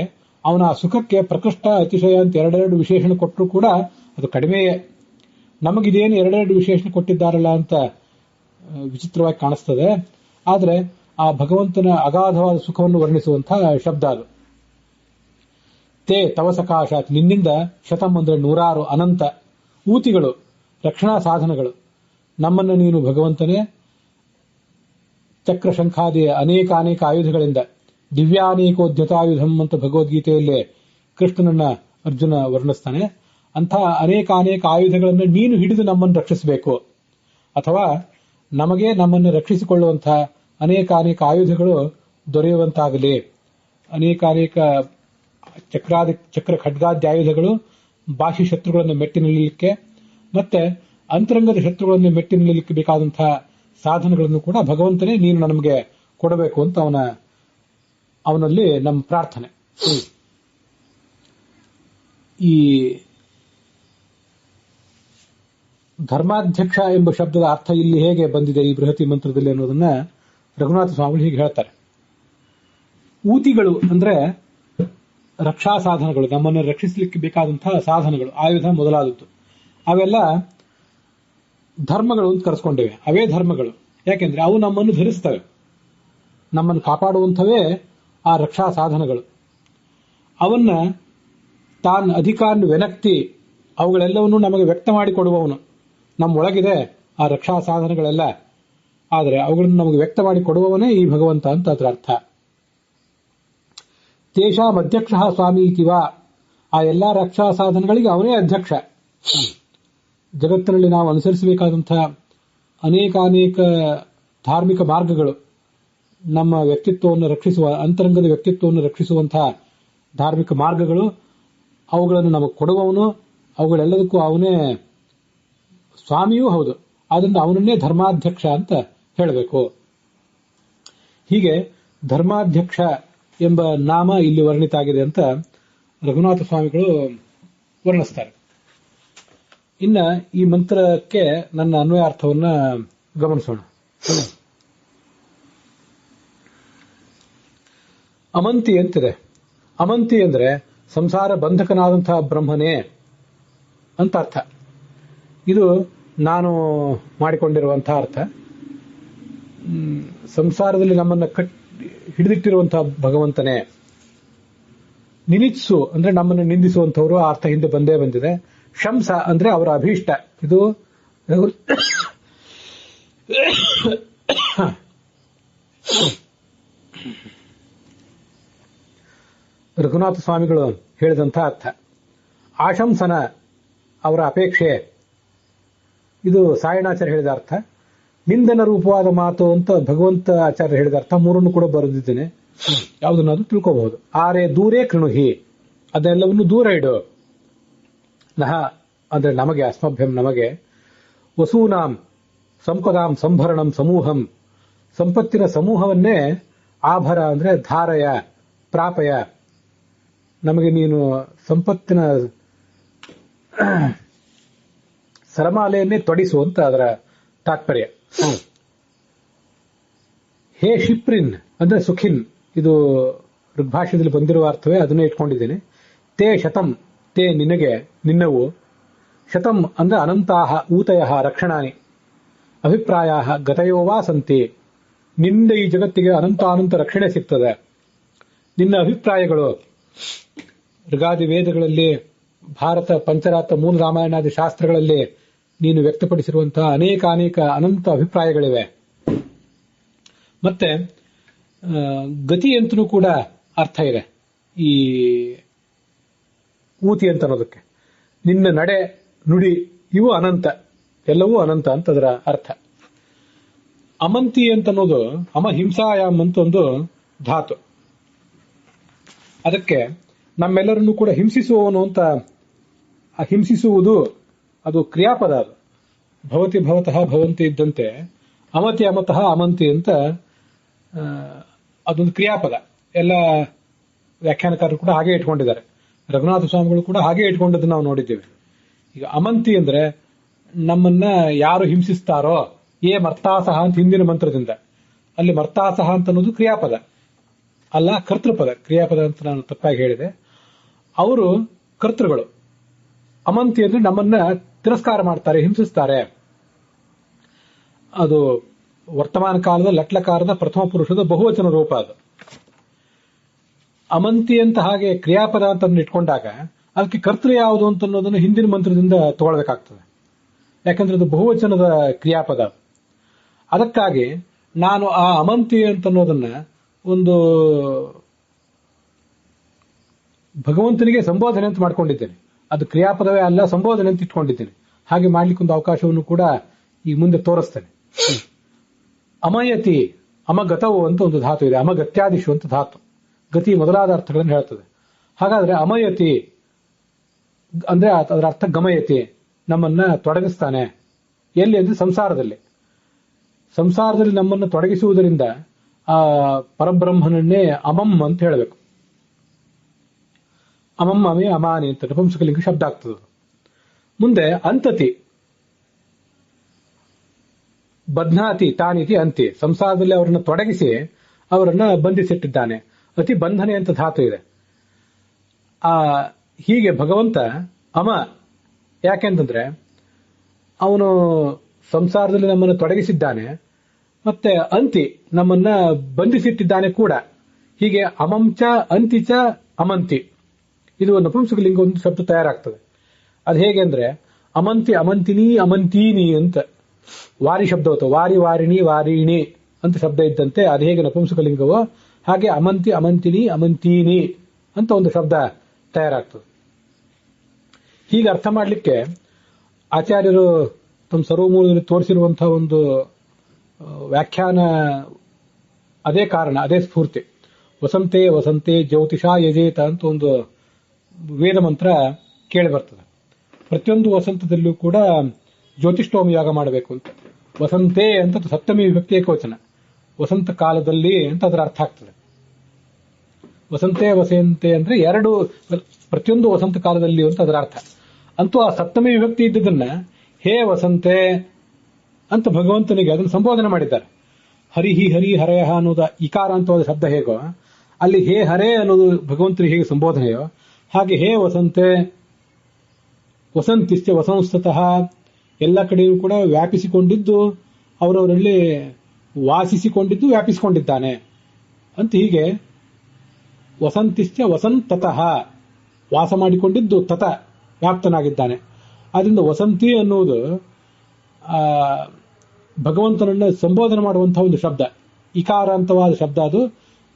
ಅವನ ಆ ಸುಖಕ್ಕೆ ಪ್ರಕೃಷ್ಟ ಅತಿಶಯ ಅಂತ ಎರಡೆರಡು ವಿಶೇಷಣ ಕೊಟ್ಟರು ಕೂಡ ಅದು ಕಡಿಮೆಯೇ. ನಮಗಿದೇನು ಎರಡೆರಡು ವಿಶೇಷಣ ಕೊಟ್ಟಿದ್ದಾರಲ್ಲ ಅಂತ ವಿಚಿತ್ರವಾಗಿ ಕಾಣಿಸ್ತದೆ. ಆದರೆ ಆ ಭಗವಂತನ ಅಗಾಧವಾದ ಸುಖವನ್ನು ವರ್ಣಿಸುವಂತಹ ಶಬ್ದ ಅದು. ತೇ ತವ ಸಕಾಶಾತ್, ನಿನ್ನಿಂದ ಶತಂ ಅಂದ್ರೆ ನೂರಾರು, ಅನಂತ ಊತಿಗಳು, ರಕ್ಷಣಾ ಸಾಧನಗಳು. ನಮ್ಮನ್ನು ನೀನು ಭಗವಂತನೇ ಚಕ್ರ ಶಂಖಾದಿ ಅನೇಕ ಆಯುಧಗಳಿಂದ, ದಿವ್ಯಾನೇಕೋದ್ಯತಾಯುಧಂ ಅಂತ ಭಗವದ್ಗೀತೆಯಲ್ಲಿ ಕೃಷ್ಣನನ್ನ ಅರ್ಜುನ ವರ್ಣಿಸ್ತಾನೆ. ಅಂಥ ಅನೇಕ ಆಯುಧಗಳನ್ನು ನೀನು ಹಿಡಿದು ನಮ್ಮನ್ನು ರಕ್ಷಿಸಬೇಕು, ಅಥವಾ ನಮಗೆ ನಮ್ಮನ್ನು ರಕ್ಷಿಸಿಕೊಳ್ಳುವಂತಹ ಅನೇಕ ಆಯುಧಗಳು ದೊರೆಯುವಂತಾಗಲಿ. ಅನೇಕ ಚಕ್ರ ಖಡ್ಗಾದ್ಯಾಯುಧಗಳು ಬಾಹ್ಯ ಶತ್ರುಗಳನ್ನು ಮೆಟ್ಟಿ ನಿಲ್ಲಲಿಕ್ಕೆ ಮತ್ತೆ ಅಂತರಂಗದ ಶತ್ರುಗಳನ್ನು ಮೆಟ್ಟಿ ನಿಲ್ಲಲಿಕ್ಕೆ ಬೇಕಾದಂತಹ ಸಾಧನಗಳನ್ನು ಕೂಡ ಭಗವಂತನೇ ನೀನು ನಮಗೆ ಕೊಡಬೇಕು ಅಂತ ಅವನಲ್ಲಿ ನಮ್ಮ ಪ್ರಾರ್ಥನೆ. ಈ ಧರ್ಮಾಧ್ಯಕ್ಷ ಎಂಬ ಶಬ್ದದ ಅರ್ಥ ಇಲ್ಲಿ ಹೇಗೆ ಬಂದಿದೆ ಈ ಬೃಹತಿ ಮಂತ್ರದಲ್ಲಿ ಅನ್ನೋದನ್ನ ರಘುನಾಥ ಸ್ವಾಮಿಗಳು ಹೀಗೆ ಹೇಳ್ತಾರೆ. ಊತಿಗಳು ಅಂದ್ರೆ ರಕ್ಷಾ ಸಾಧನಗಳು, ನಮ್ಮನ್ನು ರಕ್ಷಿಸಲಿಕ್ಕೆ ಬೇಕಾದಂತಹ ಸಾಧನಗಳು, ಆಯುಧ ಮೊದಲಾದದ್ದು. ಅವೆಲ್ಲ ಧರ್ಮಗಳು ಅಂತ ಕರೆಸ್ಕೊಂಡಿವೆ. ಅವೇ ಧರ್ಮಗಳು. ಯಾಕೆಂದ್ರೆ ಅವು ನಮ್ಮನ್ನು ಧರಿಸ್ತವೆ, ನಮ್ಮನ್ನು ಕಾಪಾಡುವಂಥವೇ ಆ ರಕ್ಷಾ ಸಾಧನಗಳು. ಅವನ್ನ ತಾನ್ ಅಧಿಕಾರನ ವೆನಕ್ತಿ ಅವುಗಳೆಲ್ಲವನ್ನೂ ನಮಗೆ ವ್ಯಕ್ತ ಮಾಡಿಕೊಡುವವನು. ನಮ್ಮೊಳಗಿದೆ ಆ ರಕ್ಷಾ ಸಾಧನಗಳೆಲ್ಲ, ಆದರೆ ಅವುಗಳನ್ನು ನಮಗೆ ವ್ಯಕ್ತ ಮಾಡಿ ಕೊಡುವವನೇ ಈ ಭಗವಂತ ಅಂತ ಅದರ ಅರ್ಥ. ತೇಷಾಂ ಅಧ್ಯಕ್ಷ ಸ್ವಾಮಿ ಇತಿವ, ಆ ಎಲ್ಲಾ ರಕ್ಷಾ ಸಾಧನಗಳಿಗೆ ಅವನೇ ಅಧ್ಯಕ್ಷ. ಜಗತ್ತಿನಲ್ಲಿ ನಾವು ಅನುಸರಿಸಬೇಕಾದಂತಹ ಅನೇಕ ಧಾರ್ಮಿಕ ಮಾರ್ಗಗಳು, ನಮ್ಮ ವ್ಯಕ್ತಿತ್ವವನ್ನು ರಕ್ಷಿಸುವ, ಅಂತರಂಗದ ವ್ಯಕ್ತಿತ್ವವನ್ನು ರಕ್ಷಿಸುವಂತಹ ಧಾರ್ಮಿಕ ಮಾರ್ಗಗಳು, ಅವುಗಳನ್ನು ನಮಗೆ ಕೊಡುವವನು. ಅವುಗಳೆಲ್ಲದಕ್ಕೂ ಅವನೇ ಸ್ವಾಮಿಯೂ ಹೌದು. ಆದ್ದರಿಂದ ಅವನನ್ನೇ ಧರ್ಮಾಧ್ಯಕ್ಷ ಅಂತ ಹೇಳಬೇಕು. ಹೀಗೆ ಧರ್ಮಾಧ್ಯಕ್ಷ ಎಂಬ ನಾಮ ಇಲ್ಲಿ ವರ್ಣಿತ ಆಗಿದೆ ಅಂತ ರಘುನಾಥ ಸ್ವಾಮಿಗಳು ವರ್ಣಿಸ್ತಾರೆ. ಇನ್ನ ಈ ಮಂತ್ರಕ್ಕೆ ನನ್ನ ಅನ್ವಯಾರ್ಥವನ್ನ ಗಮನಿಸೋಣ. ಅಮಂತಿ ಅಂತಿದೆ. ಅಮಂತಿ ಅಂದ್ರೆ ಸಂಸಾರ ಬಂಧಕನಾದಂತಹ ಬ್ರಹ್ಮನೇ ಅಂತ ಅರ್ಥ. ಇದು ನಾನು ಮಾಡಿಕೊಂಡಿರುವಂತಹ ಅರ್ಥ. ಸಂಸಾರದಲ್ಲಿ ನಮ್ಮನ್ನ ಹಿಡಿದಿಟ್ಟಿರುವಂತಹ ಭಗವಂತನೇ. ನಿನಿತ್ಸು ಅಂದ್ರೆ ನಮ್ಮನ್ನು ನಿಂದಿಸುವಂತವರು, ಆ ಅರ್ಥ ಹಿಂದೆ ಬಂದೇ ಬಂದಿದೆ. ಶಂಸ ಅಂದ್ರೆ ಅವರ ಅಭೀಷ್ಟ. ಇದು ರಘುನಾಥ ಸ್ವಾಮಿಗಳು ಹೇಳಿದಂತಹ ಅರ್ಥ. ಆಶಂಸನ ಅವರ ಅಪೇಕ್ಷೆ. ಇದು ಸಾಯಣಾಚಾರ್ಯ ಹೇಳಿದ ಅರ್ಥ. ನಿಂದನ ರೂಪವಾದ ಮಾತು ಅಂತ ಭಗವಂತ ಆಚಾರ್ಯ ಹೇಳಿದ ಅರ್ಥ. ಮೂರನ್ನು ಕೂಡ ಬರೆದಿದ್ದೇನೆ, ಯಾವುದನ್ನಾದ್ರೂ ತಿಳ್ಕೋಬಹುದು. ಆರೆ ದೂರೇ ಕೃಣುಹಿ, ಅದೆಲ್ಲವನ್ನು ದೂರ ಇಡು. ನಹ ಅಂದ್ರೆ ನಮಗೆ, ಅಸ್ಮಭ್ಯಂ ನಮಗೆ. ವಸೂನಾಂ ಸಂಪದಾಂ ಸಂಭರಣಂ ಸಮೂಹಂ, ಸಂಪತ್ತಿನ ಸಮೂಹವನ್ನೇ ಆಭರ ಅಂದ್ರೆ ಧಾರಯ ಪ್ರಾಪಯ, ನಮಗೆ ನೀನು ಸಂಪತ್ತಿನ ಸರಮಾಲೆಯನ್ನೇ ತೊಡಿಸು ಅಂತ ಅದರ ತಾತ್ಪರ್ಯ. ಹೇ ಶಿಪ್ರಿನ್ ಅಂದ್ರೆ ಸುಖಿನ್, ಇದು ಋಗ್ಭಾಷ್ಯದಲ್ಲಿ ಬಂದಿರುವ ಅರ್ಥವೇ, ಅದನ್ನೇ ಇಟ್ಕೊಂಡಿದ್ದೇನೆ. ತೇ ಶತಂ, ತೇ ನಿನಗೆ, ನಿನ್ನವು. ಶತಂ ಅಂದ್ರೆ ಅನಂತಾಹ ಊತಯ ರಕ್ಷಣಾನಿ, ಅಭಿಪ್ರಾಯ ಗತಯೋವಾ ಸಂತಿ. ನಿಂದ ಈ ಜಗತ್ತಿಗೆ ಅನಂತ ರಕ್ಷಣೆ ಸಿಗ್ತದೆ. ನಿನ್ನ ಅಭಿಪ್ರಾಯಗಳು ಋಗಾದಿ ವೇದಗಳಲ್ಲಿ, ಭಾರತ ಪಂಚರಾತ್ರ ಮೂಲ ರಾಮಾಯಣಾದಿ ಶಾಸ್ತ್ರಗಳಲ್ಲಿ ನೀನು ವ್ಯಕ್ತಪಡಿಸಿರುವಂತಹ ಅನೇಕ ಅನಂತ ಅಭಿಪ್ರಾಯಗಳಿವೆ. ಮತ್ತೆ ಗತಿ ಅಂತನೂ ಕೂಡ ಅರ್ಥ ಇದೆ ಈ ಊತಿ ಅಂತ ಅನ್ನೋದಕ್ಕೆ. ನಿನ್ನ ನಡೆ ನುಡಿ ಇವು ಅನಂತ, ಎಲ್ಲವೂ ಅನಂತ ಅಂತ ಅದರ ಅರ್ಥ. ಅಮಂತಿ ಅಂತ ಅನ್ನೋದು ಅಮಹಿಂಸಾಯಾಮ್ ಅಂತ ಒಂದು ಧಾತು. ಅದಕ್ಕೆ ನಮ್ಮೆಲ್ಲರನ್ನು ಕೂಡ ಹಿಂಸಿಸುವವನು ಅಂತ, ಹಿಂಸಿಸುವುದು ಅದು ಕ್ರಿಯಾಪದ. ಅದು ಭವತಿ ಭವತಃ ಭವಂತಿ ಇದ್ದಂತೆ ಅಮತಿ ಅಮತಃ ಅಮಂತಿ ಅಂತ ಅದೊಂದು ಕ್ರಿಯಾಪದ. ಎಲ್ಲ ವ್ಯಾಖ್ಯಾನಕಾರರು ಕೂಡ ಹಾಗೆ ಇಟ್ಕೊಂಡಿದ್ದಾರೆ. ರಘುನಾಥ ಸ್ವಾಮಿಗಳು ಕೂಡ ಹಾಗೆ ಇಟ್ಕೊಂಡದ್ದು ನಾವು ನೋಡಿದ್ದೇವೆ. ಈಗ ಅಮಂತಿ ಅಂದ್ರೆ ನಮ್ಮನ್ನ ಯಾರು ಹಿಂಸಿಸ್ತಾರೋ, ಏ ಮರ್ತಾಸಹ ಅಂತ ಹಿಂದಿನ ಮಂತ್ರದಿಂದ, ಅಲ್ಲಿ ಮರ್ತಾಸಹ ಅಂತ ಅನ್ನೋದು ಕ್ರಿಯಾಪದ ಅಲ್ಲ, ಕರ್ತೃಪದ. ಕ್ರಿಯಾಪದ ಅಂತ ನಾನು ತಪ್ಪಾಗಿ ಹೇಳಿದೆ. ಅವರು ಕರ್ತೃಗಳು. ಅಮಂತಿ ಅಂದ್ರೆ ನಮ್ಮನ್ನ ತಿರಸ್ಕಾರ ಮಾಡ್ತಾರೆ, ಹಿಂಸಿಸ್ತಾರೆ. ಅದು ವರ್ತಮಾನ ಕಾಲದ ಲಟ್ಲಕಾರದ ಪ್ರಥಮ ಪುರುಷದ ಬಹುವಚನ ರೂಪ. ಅದು ಅಮಂತಿ ಅಂತ ಹಾಗೆ ಕ್ರಿಯಾಪದ ಅಂತ ಇಟ್ಕೊಂಡಾಗ ಅದಕ್ಕೆ ಕರ್ತೃ ಯಾವುದು ಅಂತ ಅನ್ನೋದನ್ನು ಹಿಂದಿನ ಮಂತ್ರದಿಂದ ತಗೊಳ್ಬೇಕಾಗ್ತದೆ. ಯಾಕಂದ್ರೆ ಅದು ಬಹುವಚನದ ಕ್ರಿಯಾಪದ. ಅದಕ್ಕಾಗಿ ನಾನು ಆ ಅಮಂತಿ ಅಂತ ಅನ್ನೋದನ್ನ ಒಂದು ಭಗವಂತನಿಗೆ ಸಂಬೋಧನೆ ಅಂತ ಮಾಡ್ಕೊಂಡಿದ್ದೇನೆ. ಅದು ಕ್ರಿಯಾಪದವೇ ಅಲ್ಲ, ಸಂಬೋಧನೆ ಅಂತ ಇಟ್ಕೊಂಡಿದ್ದೇನೆ. ಹಾಗೆ ಮಾಡ್ಲಿಕ್ಕೆ ಒಂದು ಅವಕಾಶವನ್ನು ಕೂಡ ಈ ಮುಂದೆ ತೋರಿಸ್ತೇನೆ. ಅಮಯತಿ, ಅಮಗತವು ಅಂತ ಒಂದು ಧಾತು ಇದೆ. ಅಮಗತ್ಯಾದಿಶು ಅಂತ ಧಾತು, ಗತಿ ಮೊದಲಾದ ಅರ್ಥಗಳನ್ನು ಹೇಳ್ತದೆ. ಹಾಗಾದ್ರೆ ಅಮಯತಿ ಅಂದ್ರೆ ಅದರ ಅರ್ಥ ಗಮಯತಿ, ನಮ್ಮನ್ನ ತೊಡಗಿಸ್ತಾನೆ. ಎಲ್ಲಿ ಅಂದ್ರೆ ಸಂಸಾರದಲ್ಲಿ. ಸಂಸಾರದಲ್ಲಿ ನಮ್ಮನ್ನು ತೊಡಗಿಸುವುದರಿಂದ ಆ ಪರಬ್ರಹ್ಮನನ್ನೇ ಅಮಂ ಅಂತ ಹೇಳಬೇಕು. ಅಮಂ ಅಮೇ ಅಮಾನಿ ಅಂತ ನಪುಂಸಕಲಿಂಗ ಶಬ್ದ ಆಗ್ತದೆ. ಮುಂದೆ ಅಂತತಿ, ಬಧ್ನಾತಿ ತಾನಿತಿ ಅಂತಿ, ಸಂಸಾರದಲ್ಲಿ ಅವರನ್ನು ತೊಡಗಿಸಿ ಅವರನ್ನ ಬಂಧಿಸಿಟ್ಟಿದ್ದಾನೆ. ಅತಿ ಬಂಧನೆ ಅಂತ ಧಾತು ಇದೆ. ಹೀಗೆ ಭಗವಂತ ಅಮ, ಯಾಕೆಂತಂದ್ರೆ ಅವನು ಸಂಸಾರದಲ್ಲಿ ನಮ್ಮನ್ನು ತೊಡಗಿಸಿದ್ದಾನೆ, ಮತ್ತೆ ಅಂತಿ ನಮ್ಮನ್ನ ಬಂಧಿಸಿಟ್ಟಿದ್ದಾನೆ ಕೂಡ. ಹೀಗೆ ಅಮಂಚ ಅಂತಿಚ ಅಮಂತಿ, ಇದು ನಪುಂಸಕಲಿಂಗ ಒಂದು ಶಬ್ದ ತಯಾರಾಗ್ತದೆ. ಅದು ಹೇಗೆ ಅಂದ್ರೆ ಅಮಂತಿ ಅಮಂತಿನಿ ಅಮಂತೀನಿ ಅಂತ ವಾರಿ ಶಬ್ದ ಹೊತ್ತು, ವಾರಿ ವಾರಿಣಿ ವಾರಿಣಿ ಅಂತ ಶಬ್ದ ಇದ್ದಂತೆ ಅದು ಹೇಗೆ ನಪುಂಸಕಲಿಂಗವೋ ಹಾಗೆ ಅಮಂತಿ ಅಮಂತಿನಿ ಅಮಂತೀನಿ ಅಂತ ಒಂದು ಶಬ್ದ ತಯಾರಾಗ್ತದೆ. ಹೀಗೆ ಅರ್ಥ ಮಾಡಲಿಕ್ಕೆ ಆಚಾರ್ಯರು ತಮ್ಮ ಸರ್ವಮೂಲದಲ್ಲಿ ತೋರಿಸಿರುವಂತಹ ಒಂದು ವ್ಯಾಖ್ಯಾನ ಅದೇ ಕಾರಣ, ಅದೇ ಸ್ಫೂರ್ತಿ. ವಸಂತೆ ವಸಂತೆ ಜ್ಯೋತಿಷಾ ಯಜೇತ ಅಂತ ಒಂದು ವೇದ ಮಂತ್ರ ಕೇಳಿ ಬರ್ತದೆ. ಪ್ರತಿಯೊಂದು ವಸಂತದಲ್ಲೂ ಕೂಡ ಜ್ಯೋತಿಷ್ಠೋಮ ಯಾಗ ಮಾಡಬೇಕು ಅಂತ. ವಸಂತೆ ಅಂತ ಸಪ್ತಮಿ ವಿಭಕ್ತಿ ಏಕವಚನ, ವಸಂತ ಕಾಲದಲ್ಲಿ ಅಂತ ಅದರ ಅರ್ಥ ಆಗ್ತದೆ. ವಸಂತೆ ವಸಂತೆ ಅಂದ್ರೆ ಎರಡು, ಪ್ರತಿಯೊಂದು ವಸಂತ ಕಾಲದಲ್ಲಿ ಅಂತ ಅದರ ಅರ್ಥ. ಅಂತೂ ಆ ಸಪ್ತಮಿ ವಿಭಕ್ತಿ ಇದ್ದದನ್ನ ಹೇ ವಸಂತೆ ಅಂತ ಭಗವಂತನಿಗೆ ಅದನ್ನು ಸಂಬೋಧನೆ ಮಾಡಿದ್ದಾರೆ. ಹರಿಹಿ ಹರಿ ಹರಯ ಅನ್ನೋದ ಇಕಾರ ಅಂತವಾದ ಶಬ್ದ ಹೇಗೋ, ಅಲ್ಲಿ ಹೇ ಹರೇ ಅನ್ನೋದು ಭಗವಂತನಿಗೆ ಹೇಗೆ ಸಂಬೋಧನೆಯೋ ಹಾಗೆ ಹೇ ವಸಂತೆ ವಸಂತಿಶ್ಚ ವಸಂಸ್ತತಃ, ಎಲ್ಲ ಕಡೆಯೂ ಕೂಡ ವ್ಯಾಪಿಸಿಕೊಂಡಿದ್ದು ಅವರವರಲ್ಲಿ ವಾಸಿಸಿಕೊಂಡಿದ್ದು ವ್ಯಾಪಿಸಿಕೊಂಡಿದ್ದಾನೆ ಅಂತ. ಹೀಗೆ ವಸಂತಿಶ್ಚ ವಸಂತತಃ, ವಾಸ ಮಾಡಿಕೊಂಡಿದ್ದು ತತ ವ್ಯಾಪ್ತನಾಗಿದ್ದಾನೆ. ಆದ್ದರಿಂದ ವಸಂತಿ ಅನ್ನುವುದು ಭಗವಂತನನ್ನ ಸಂಬೋಧನೆ ಮಾಡುವಂತಹ ಒಂದು ಶಬ್ದ, ಇಕಾರ ಅಂತವಾದ ಶಬ್ದ. ಅದು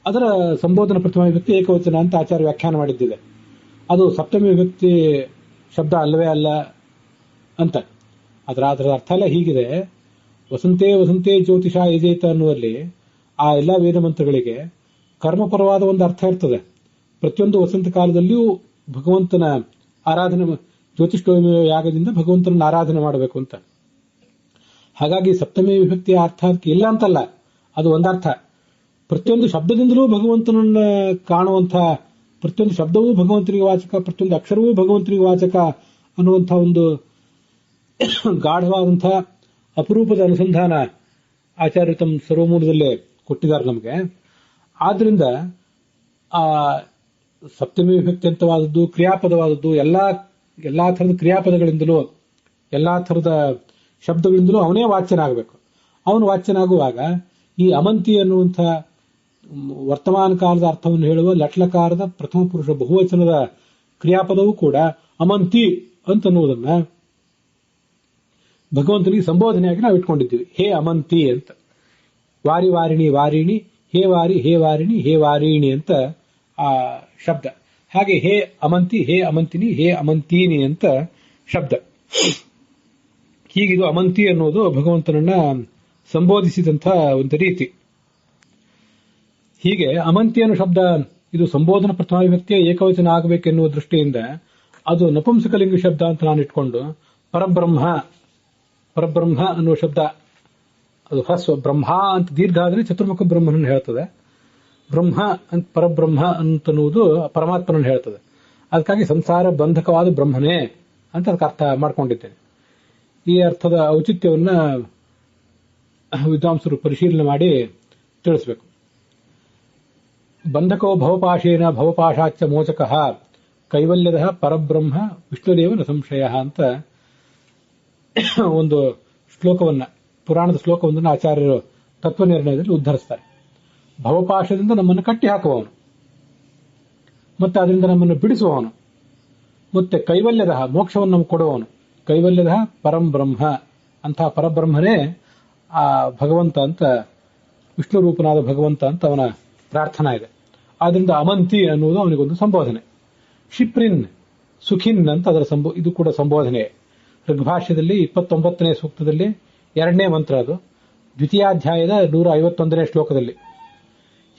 ಅದರ ಸಂಬೋಧನ ಪ್ರಥಮ ವಿಭಕ್ತಿ ಏಕವಚನ ಅಂತ ಆಚಾರ್ಯ ವ್ಯಾಖ್ಯಾನ ಮಾಡಿದ್ದಿದೆ. ಅದು ಸಪ್ತಮಿ ವಿಭಕ್ತಿ ಶಬ್ದ ಅಲ್ಲವೇ ಅಲ್ಲ ಅಂತ. ಅದರ ಅರ್ಥ ಎಲ್ಲ ಹೀಗಿದೆ. ವಸಂತೆ ವಸಂತೆ ಜ್ಯೋತಿಷ ಯಜೇತ ಅನ್ನುವಲ್ಲಿ ಆ ಎಲ್ಲ ವೇದ ಮಂತ್ರಗಳಿಗೆ ಕರ್ಮಪರವಾದ ಒಂದು ಅರ್ಥ ಇರ್ತದೆ. ಪ್ರತಿಯೊಂದು ವಸಂತ ಕಾಲದಲ್ಲಿಯೂ ಭಗವಂತನ ಆರಾಧನೆ, ಜ್ಯೋತಿಷ್ಠೋಮ ಯಾಗದಿಂದ ಭಗವಂತನ ಆರಾಧನೆ ಮಾಡಬೇಕು ಅಂತ. ಹಾಗಾಗಿ ಸಪ್ತಮಿ ವಿಭಕ್ತಿಯ ಅರ್ಥ ಅದಕ್ಕೆ ಇಲ್ಲ ಅಂತಲ್ಲ, ಅದು ಒಂದರ್ಥ. ಪ್ರತಿಯೊಂದು ಶಬ್ದದಿಂದಲೂ ಭಗವಂತನನ್ನ ಕಾಣುವಂಥ, ಪ್ರತಿಯೊಂದು ಶಬ್ದವೂ ಭಗವಂತನಿಗೆ ವಾಚಕ, ಪ್ರತಿಯೊಂದು ಅಕ್ಷರವೂ ಭಗವಂತನಿಗೆ ವಾಚಕ ಅನ್ನುವಂಥ ಒಂದು ಗಾಢವಾದಂಥ ಅಪರೂಪದ ಅನುಸಂಧಾನ ಆಚಾರ್ಯ ತಮ್ಮ ಸರ್ವಮೂಲದಲ್ಲೇ ಕೊಟ್ಟಿದ್ದಾರೆ ನಮಗೆ. ಆದ್ರಿಂದ ಆ ಸಪ್ತಮಿ ವಿಭಕ್ತಿ ಅಂತವಾದದ್ದು, ಕ್ರಿಯಾಪದವಾದದ್ದು, ಎಲ್ಲಾ ಥರದ ಕ್ರಿಯಾಪದಗಳಿಂದಲೂ ಎಲ್ಲಾ ಥರದ ಶಬ್ದಗಳಿಂದಲೂ ಅವನೇ ವಾಚ್ಯನಾಗಬೇಕು. ಅವನು ವಾಚ್ಯನಾಗುವಾಗ ಈ ಅಮಂತಿ ಅನ್ನುವಂಥ ವರ್ತಮಾನ ಕಾಲದ ಅರ್ಥವನ್ನು ಹೇಳುವ ಲಟ್ಲಕಾರದ ಪ್ರಥಮ ಪುರುಷ ಬಹುವಚನದ ಕ್ರಿಯಾಪದವೂ ಕೂಡ ಅಮಂತಿ ಅಂತನ್ನುವುದನ್ನ ಭಗವಂತನಿಗೆ ಸಂಬೋಧನೆಯಾಗಿ ನಾವು ಇಟ್ಕೊಂಡಿದ್ದೀವಿ. ಹೇ ಅಮಂತಿ ಅಂತ. ವಾರಿ ವಾರಿಣಿ ವಾರಿಣಿ, ಹೇ ವಾರಿ ಹೇ ವಾರಿಣಿ ಹೇ ವಾರಿಣಿ ಅಂತ ಆ ಶಬ್ದ. ಹಾಗೆ ಹೇ ಅಮಂತಿ, ಹೇ ಅಮಂತಿನಿ, ಹೇ ಅಮಂತೀನಿ ಅಂತ ಶಬ್ದ. ಹೀಗಿದು ಅಮಂತಿ ಅನ್ನೋದು ಭಗವಂತನನ್ನ ಸಂಬೋಧಿಸಿದಂಥ ಒಂದು ರೀತಿ. ಹೀಗೆ ಅಮಂತಿ ಅನ್ನೋ ಶಬ್ದ ಇದು ಸಂಬೋಧನ ಪ್ರಥಮ ವಿಭಕ್ತಿಯ ಏಕವಚನ ಆಗಬೇಕೆನ್ನುವ ದೃಷ್ಟಿಯಿಂದ ಅದು ನಪುಂಸಕಲಿಂಗ ಶಬ್ದ ಅಂತ ನಾನು ಇಟ್ಕೊಂಡು ಪರಬ್ರಹ್ಮ ಅನ್ನುವ ಶಬ್ದ, ಅದು ಹಸ್ವ ಬ್ರಹ್ಮ ಅಂತ ದೀರ್ಘ ಆದರೆ ಚತುರ್ಮುಖ ಬ್ರಹ್ಮನನ್ನು ಹೇಳ್ತದೆ. ಬ್ರಹ್ಮ ಅಂತ ಪರಬ್ರಹ್ಮ ಅಂತನ್ನುವುದು ಪರಮಾತ್ಮನನ್ನು ಹೇಳ್ತದೆ. ಅದಕ್ಕಾಗಿ ಸಂಸಾರ ಬಂಧಕವಾದ ಬ್ರಹ್ಮನೇ ಅಂತ ಅದಕ್ಕೆ ಅರ್ಥ ಮಾಡ್ಕೊಂಡಿದ್ದೇನೆ. ಈ ಅರ್ಥದ ಔಚಿತ್ಯವನ್ನ ವಿದ್ವಾಂಸರು ಪರಿಶೀಲನೆ ಮಾಡಿ ತಿಳಿಸಬೇಕು. ಬಂಧಕೋ ಭವಪಾಶೇನ ಭವಪಾಶಾಚ್ಚ ಮೋಚಕಃ ಕೈವಲ್ಯದ ಪರಬ್ರಹ್ಮ ವಿಷ್ಣುದೇವ ನ ಸಂಶಯ ಅಂತ ಒಂದು ಶ್ಲೋಕವನ್ನ, ಪುರಾಣದ ಶ್ಲೋಕವೊಂದನ್ನು ಆಚಾರ್ಯರು ತತ್ವನಿರ್ಣಯದಲ್ಲಿ ಉದ್ಧರಿಸ್ತಾರೆ. ಭವಪಾಶದಿಂದ ನಮ್ಮನ್ನು ಕಟ್ಟಿ ಹಾಕುವವನು, ಮತ್ತೆ ಅದರಿಂದ ನಮ್ಮನ್ನು ಬಿಡಿಸುವವನು, ಮತ್ತೆ ಕೈವಲ್ಯದ ಮೋಕ್ಷವನ್ನು ನಮಗೆ ಕೊಡುವವನು. ಕೈವಲ್ಯದ ಪರಂ ಬ್ರಹ್ಮ ಅಂತಹ ಪರಬ್ರಹ್ಮನೇ ಆ ಭಗವಂತ ಅಂತ, ವಿಷ್ಣು ರೂಪನಾದ ಭಗವಂತ ಅಂತ ಅವನ ಪ್ರಾರ್ಥನಾ ಇದೆ. ಆದ್ರಿಂದ ಅಮಂತಿ ಅನ್ನುವುದು ಅವನಿಗೊಂದು ಸಂಬೋಧನೆ. ಶಿಪ್ರಿನ್, ಸುಖಿನ್ ಅಂತ ಅದರ ಇದು ಕೂಡ ಸಂಬೋಧನೆ. ಋಗ್ಭಾಷ್ಯದಲ್ಲಿ 29ನೇ ಸೂಕ್ತದಲ್ಲಿ 2ನೇ ಮಂತ್ರ, ಅದು ದ್ವಿತೀಯಾಧ್ಯಾಯದ 151ನೇ ಶ್ಲೋಕದಲ್ಲಿ.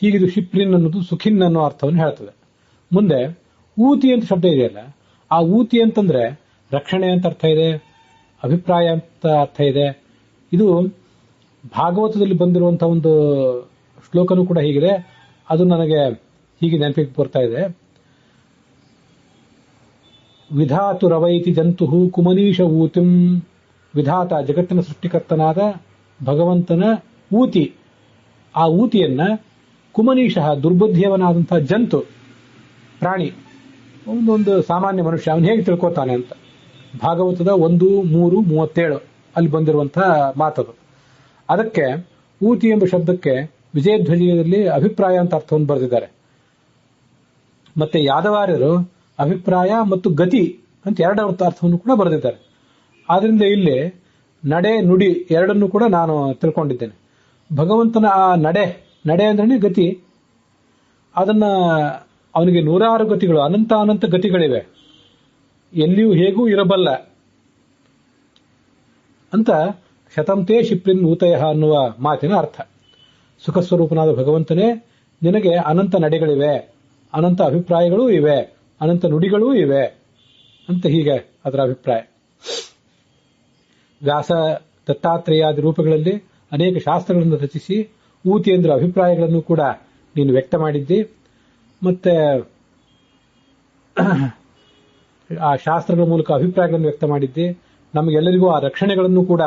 ಹೀಗಿದು ಶಿಪ್ರಿನ್ ಅನ್ನೋದು ಸುಖಿನ್ ಅನ್ನೋ ಅರ್ಥವನ್ನು ಹೇಳ್ತದೆ. ಮುಂದೆ ಊತಿ ಅಂತ ಶಬ್ದ ಇದೆಯಲ್ಲ, ಆ ಊತಿ ಅಂತಂದ್ರೆ ರಕ್ಷಣೆ ಅಂತ ಅರ್ಥ ಇದೆ, ಅಭಿಪ್ರಾಯ ಅಂತ ಅರ್ಥ ಇದೆ. ಇದು ಭಾಗವತದಲ್ಲಿ ಬಂದಿರುವಂತಹ ಒಂದು ಶ್ಲೋಕನೂ ಕೂಡ ಹೀಗಿದೆ. ಅದು ನನಗೆ ಹೀಗೆ ನೆನಪಿಗೆ ಬರ್ತಾ ಇದೆ. ವಿಧಾತು ರವೈತಿ ಜಂತು ಕುಮನೀಶ ಊತಿಂ, ವಿಧಾತ ಜಗತ್ತಿನ ಸೃಷ್ಟಿಕರ್ತನಾದ ಭಗವಂತನ ಊತಿ, ಆ ಊತಿಯನ್ನ ಕುಮನೀಶ ದುರ್ಬುದ್ಧಿಯವನಾದಂತಹ ಜಂತು ಪ್ರಾಣಿ, ಒಂದೊಂದು ಸಾಮಾನ್ಯ ಮನುಷ್ಯ ಅವನು ಹೇಗೆ ತಿಳ್ಕೊತಾನೆ ಅಂತ ಭಾಗವತದ 1:3:37 ಅಲ್ಲಿ ಬಂದಿರುವಂತಹ ಮಾತದು. ಅದಕ್ಕೆ ಊತಿ ಎಂಬ ಶಬ್ದಕ್ಕೆ ವಿಜಯಧ್ವಜದಲ್ಲಿ ಅಭಿಪ್ರಾಯ ಅಂತ ಅರ್ಥವನ್ನು ಬರೆದಿದ್ದಾರೆ. ಮತ್ತೆ ಯಾದವಾರ್ಯರು ಅಭಿಪ್ರಾಯ ಮತ್ತು ಗತಿ ಅಂತ 2 ಅರ್ಥವನ್ನು ಕೂಡ ಬರೆದಿದ್ದಾರೆ. ಆದ್ರಿಂದ ಇಲ್ಲಿ ನಡೆ ನುಡಿ ಎರಡನ್ನೂ ಕೂಡ ನಾನು ತಿಳ್ಕೊಂಡಿದ್ದೇನೆ. ಭಗವಂತನ ಆ ನಡೆ ಅಂದ್ರೆ ಗತಿ, ಅದನ್ನ ಅವನಿಗೆ 106 ಗತಿಗಳು, ಅನಂತ ಗತಿಗಳಿವೆ, ಎಲ್ಲಿಯೂ ಹೇಗೂ ಇರಬಲ್ಲ ಅಂತ ಶತಂತೇ ಶಿಪ್ರಿನ್ ಊತಯ ಅನ್ನುವ ಮಾತಿನ ಅರ್ಥ. ಸುಖಸ್ವರೂಪನಾದ ಭಗವಂತನೇ, ನಿನಗೆ ಅನಂತ ನಡೆಗಳಿವೆ, ಅನಂತ ಅಭಿಪ್ರಾಯಗಳೂ ಇವೆ, ಅನಂತ ನುಡಿಗಳೂ ಇವೆ ಅಂತ ಹೀಗೆ ಅದರ ಅಭಿಪ್ರಾಯ. ವ್ಯಾಸ ದತ್ತಾತ್ರೇಯಾದಿ ರೂಪಗಳಲ್ಲಿ ಅನೇಕ ಶಾಸ್ತ್ರಗಳನ್ನು ರಚಿಸಿ ಊತಿ ಎಂದ್ರ ಅಭಿಪ್ರಾಯಗಳನ್ನು ಕೂಡ ನೀನು ವ್ಯಕ್ತ ಮಾಡಿದ್ದಿ. ಮತ್ತೆ ಆ ಶಾಸ್ತ್ರಗಳ ಮೂಲಕ ಅಭಿಪ್ರಾಯಗಳನ್ನು ವ್ಯಕ್ತ ಮಾಡಿದ್ದಿ. ನಮಗೆಲ್ಲರಿಗೂ ಆ ರಕ್ಷಣೆಗಳನ್ನು ಕೂಡ